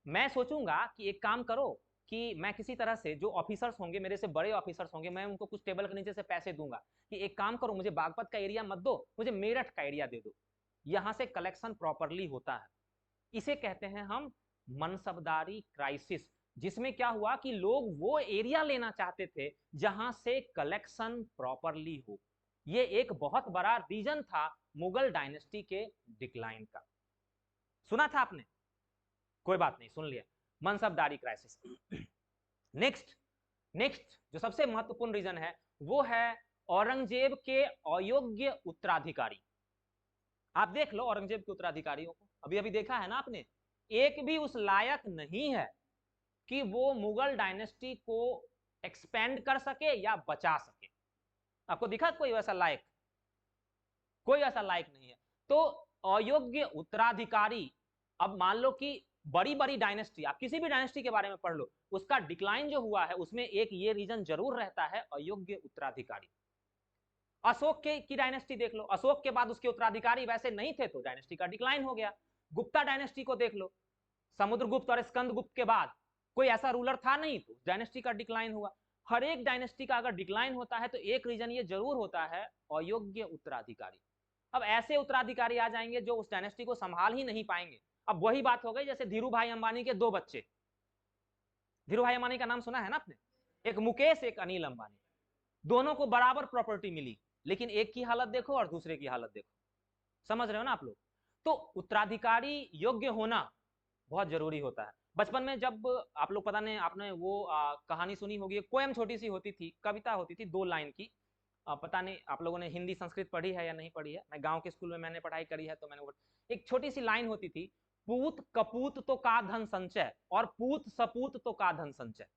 मैं सोचूंगा कि एक काम करो कि मैं किसी तरह से, जो ऑफिसर्स होंगे मेरे से बड़े ऑफिसर्स होंगे, मैं उनको कुछ टेबल के नीचे से पैसे दूंगा कि एक काम करो, मुझे बागपत का एरिया मत दो, मुझे मेरठ का एरिया दे दो, यहां से कलेक्शन प्रॉपरली होता है। इसे कहते हैं हम मनसबदारी क्राइसिस, जिसमें क्या हुआ कि लोग वो एरिया लेना चाहते थे जहां से कलेक्शन प्रॉपरली हो। ये एक बहुत बड़ा रीजन था मुगल डायनेस्टी के डिक्लाइन का। सुना था आपने, कोई बात नहीं, सुन लिया, मनसबदारी क्राइसिस। नेक्स्ट, नेक्स्ट जो सबसे महत्वपूर्ण रीजन है वो है औरंगजेब के अयोग्य उत्तराधिकारी। आप देख लो औरंगजेब के उत्तराधिकारियों को, अभी अभी देखा है ना आपने, एक भी उस लायक नहीं है कि वो मुगल डायनेस्टी को एक्सपेंड कर सके या बचा सके। आपको दिखा कोई वैसा लायक? कोई ऐसा लायक नहीं है। तो अयोग्य उत्तराधिकारी, अब मान लो कि बड़ी बड़ी डायनेस्टी, आप किसी भी डायनेस्टी के बारे में पढ़ लो, उसका डिक्लाइन जो हुआ है उसमें एक ये रीजन जरूर रहता है, अयोग्य उत्तराधिकारी। अशोक की डायनेस्टी देख लो, अशोक के बाद उसके उत्तराधिकारी वैसे नहीं थे तो डायनेस्टी का डिक्लाइन हो गया। गुप्ता डायनेस्टी को देख लो, समुद्रगुप्त और स्कंदगुप्त के बाद कोई ऐसा रूलर था नहीं तो डायनेस्टी का डिक्लाइन हुआ। हर एक डायनेस्टी का अगर डिक्लाइन होता है तो एक रीजन ये जरूर होता है, अयोग्य उत्तराधिकारी। अब ऐसे उत्तराधिकारी आ जाएंगे जो उस डायनेस्टी को संभाल ही नहीं पाएंगे। अब वही बात हो गई जैसे धीरू भाई अंबानी के 2 बच्चे, धीरू भाई अंबानी का नाम सुना है ना आपने, एक मुकेश एक अनिल अंबानी, दोनों को बराबर प्रॉपर्टी मिली, लेकिन एक की हालत देखो और दूसरे की हालत देखो, समझ रहे हो ना आप लोग। तो उत्तराधिकारी योग्य होना बहुत जरूरी होता है। बचपन में जब आप लोग, पता नहीं आपने वो कहानी सुनी होगी, पोएम छोटी सी होती थी, कविता होती थी 2 लाइन की, पता नहीं आप लोगों ने हिंदी संस्कृत पढ़ी है या नहीं पढ़ी है, मैं गांव के स्कूल में मैंने पढ़ाई करी है तो मैंने, एक छोटी सी लाइन होती थी, पूत कपूत तो का धन संचय और पूत सपूत तो का धन संचय।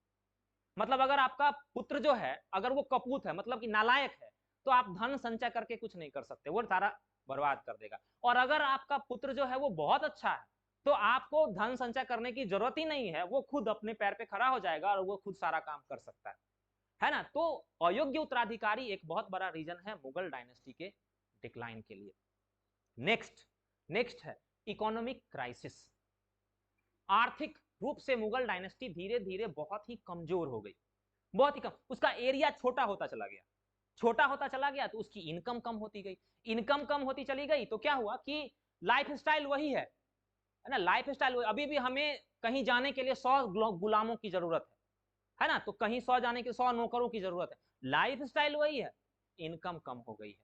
मतलब अगर आपका पुत्र जो है अगर वो कपूत है, मतलब कि नालायक है, तो आप धन संचय करके कुछ नहीं कर सकते, वो सारा बर्बाद कर देगा। और अगर आपका पुत्र जो है वो बहुत अच्छा है तो आपको धन संचय करने की जरूरत ही नहीं है, वो खुद अपने पैर पे खड़ा हो जाएगा और वो खुद सारा काम कर सकता है ना। तो अयोग्य उत्तराधिकारी एक बहुत बड़ा रीजन है मुगल डायनेस्टी के डिक्लाइन के लिए। नेक्स्ट है इकोनॉमिक क्राइसिस। आर्थिक रूप से मुगल डायनेस्टी धीरे धीरे बहुत ही कमजोर हो गई, बहुत ही कम, उसका एरिया छोटा होता चला गया, छोटा होता चला गया तो उसकी इनकम कम होती गई, इनकम कम होती चली गई तो क्या हुआ कि लाइफ स्टाइल वही है ना, लाइफ स्टाइल अभी भी हमें कहीं जाने के लिए 100 गुलामों की जरूरत है ना, तो कहीं 100 जाने के 100 नौकरों की जरूरत है, लाइफ स्टाइल वही है, इनकम कम हो गई है,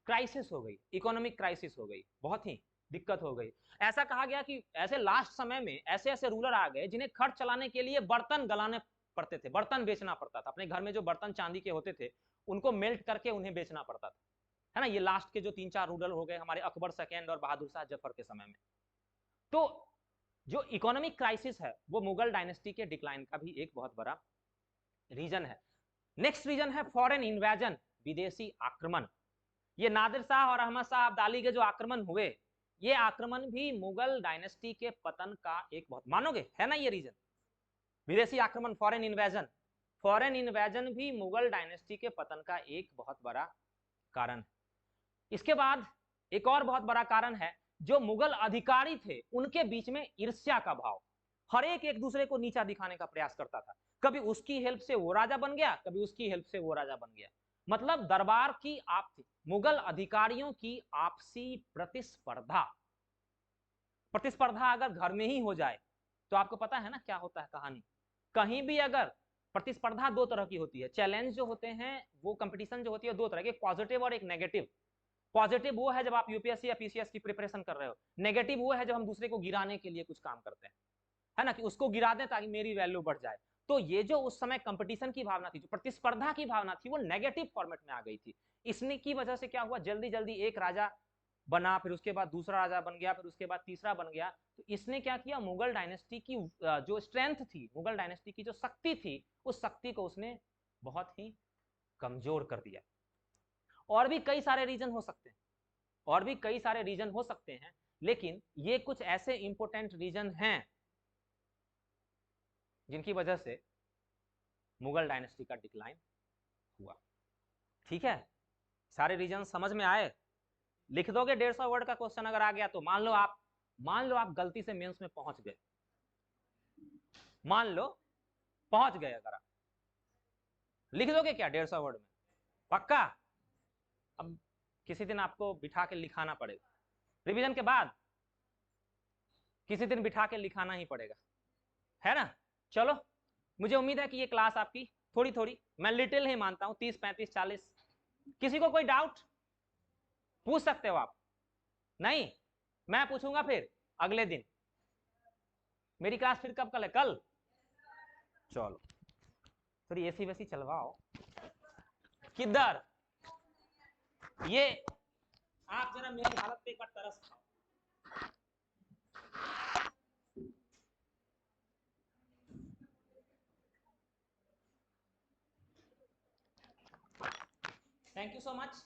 क्राइसिस हो गई, इकोनॉमिक क्राइसिस हो गई, बहुत ही दिक्कत हो गई। ऐसा कहा गया कि ऐसे लास्ट समय में ऐसे ऐसे रूलर आ गए जिन्हें खर्च चलाने के लिए बर्तन गलाने पड़ते थे, बर्तन बेचना पड़ता था, अपने घर में जो बर्तन चांदी के होते थे उनको मेल्ट करके उन्हें बेचना पड़ता था, है ना। ये लास्ट के जो 3-4 रूलर हो गए हमारे अकबर सेकेंड और बहादुर शाह जफर के समय में। तो जो इकोनॉमिक क्राइसिस है वो मुगल डायनेस्टी के डिक्लाइन का भी एक बहुत बड़ा रीजन है। नेक्स्ट रीजन है फॉरेन इन्वेजन, विदेशी आक्रमण। ये नादिर शाह और अहमद शाह अब्दाली के जो आक्रमण हुए, ये आक्रमण भी मुगल डायनेस्टी के पतन का एक बहुत, मानोगे है ना ये रीजन, विदेशी आक्रमण, फॉरेन इन्वेजन, फॉरेन इन्वेजन भी मुगल डायनेस्टी के पतन का एक बहुत बड़ा कारण है। इसके बाद एक और बहुत बड़ा कारण है, जो मुगल अधिकारी थे उनके बीच में ईर्ष्या का भाव, हर एक दूसरे को नीचा दिखाने का प्रयास करता था, कभी उसकी हेल्प से वो राजा बन गया, कभी उसकी हेल्प से वो राजा बन गया, मतलब दरबार की मुगल अधिकारियों की आपसी प्रतिस्पर्धा, प्रतिस्पर्धा अगर घर में ही हो जाए तो आपको पता है ना क्या होता है कहानी, कहीं भी अगर प्रतिस्पर्धा 2 तरह की होती है, चैलेंज जो होते हैं वो कंपटीशन जो होती है 2 तरह की, पॉजिटिव और एक नेगेटिव। पॉजिटिव वो है जब आप यूपीएससी या पीसीएस की प्रिपरेशन कर रहे हो, नेगेटिव वो है जब हम दूसरे को गिराने के लिए कुछ काम करते हैं, है ना, कि उसको गिरा दें ताकि मेरी वैल्यू बढ़ जाए। तो ये जो उस समय कंपटीशन की भावना थी, जो प्रतिस्पर्धा की भावना थी, वो नेगेटिव फॉर्मेट में आ गई थी। इसने की वजह से क्या हुआ, जल्दी जल्दी एक राजा बना, फिर उसके बाद दूसरा राजा बन गया, फिर उसके बाद तीसरा बन गया, तो इसने क्या किया, मुगल डायनेस्टी की जो स्ट्रेंथ थी, मुगल डायनेस्टी की जो शक्ति थी, उस शक्ति को उसने बहुत ही कमजोर कर दिया। और भी कई सारे रीजन हो सकते हैं, और भी कई सारे रीजन हो सकते हैं, लेकिन ये कुछ ऐसे इंपोर्टेंट रीजन हैं जिनकी वजह से मुगल डायनेस्टी का डिक्लाइन हुआ। ठीक है, सारे रीजन समझ में आए? लिख दोगे 150 वर्ड का क्वेश्चन अगर आ गया तो, मान लो आप गलती से मेंस में पहुंच गए, मान लो पहुंच गए, अगर आप लिख दोगे क्या 150 वर्ड में? पक्का? अब किसी दिन आपको बिठा के लिखाना पड़ेगा, रिवीजन के बाद किसी दिन बिठा के लिखाना ही पड़ेगा, है ना। चलो, मुझे उम्मीद है कि ये क्लास आपकी थोड़ी थोड़ी, मैं लिटिल ही मानता हूं 30, 35, 40, किसी को कोई डाउट पूछ सकते हो आप? नहीं? मैं पूछूंगा फिर अगले दिन। मेरी क्लास फिर कब, कल है? कल? चलो फिर एसी वैसी चलवाओ। किधर? ये आप जरा मेरी हालत पे एक बार तरस खाओ। Thank you so much.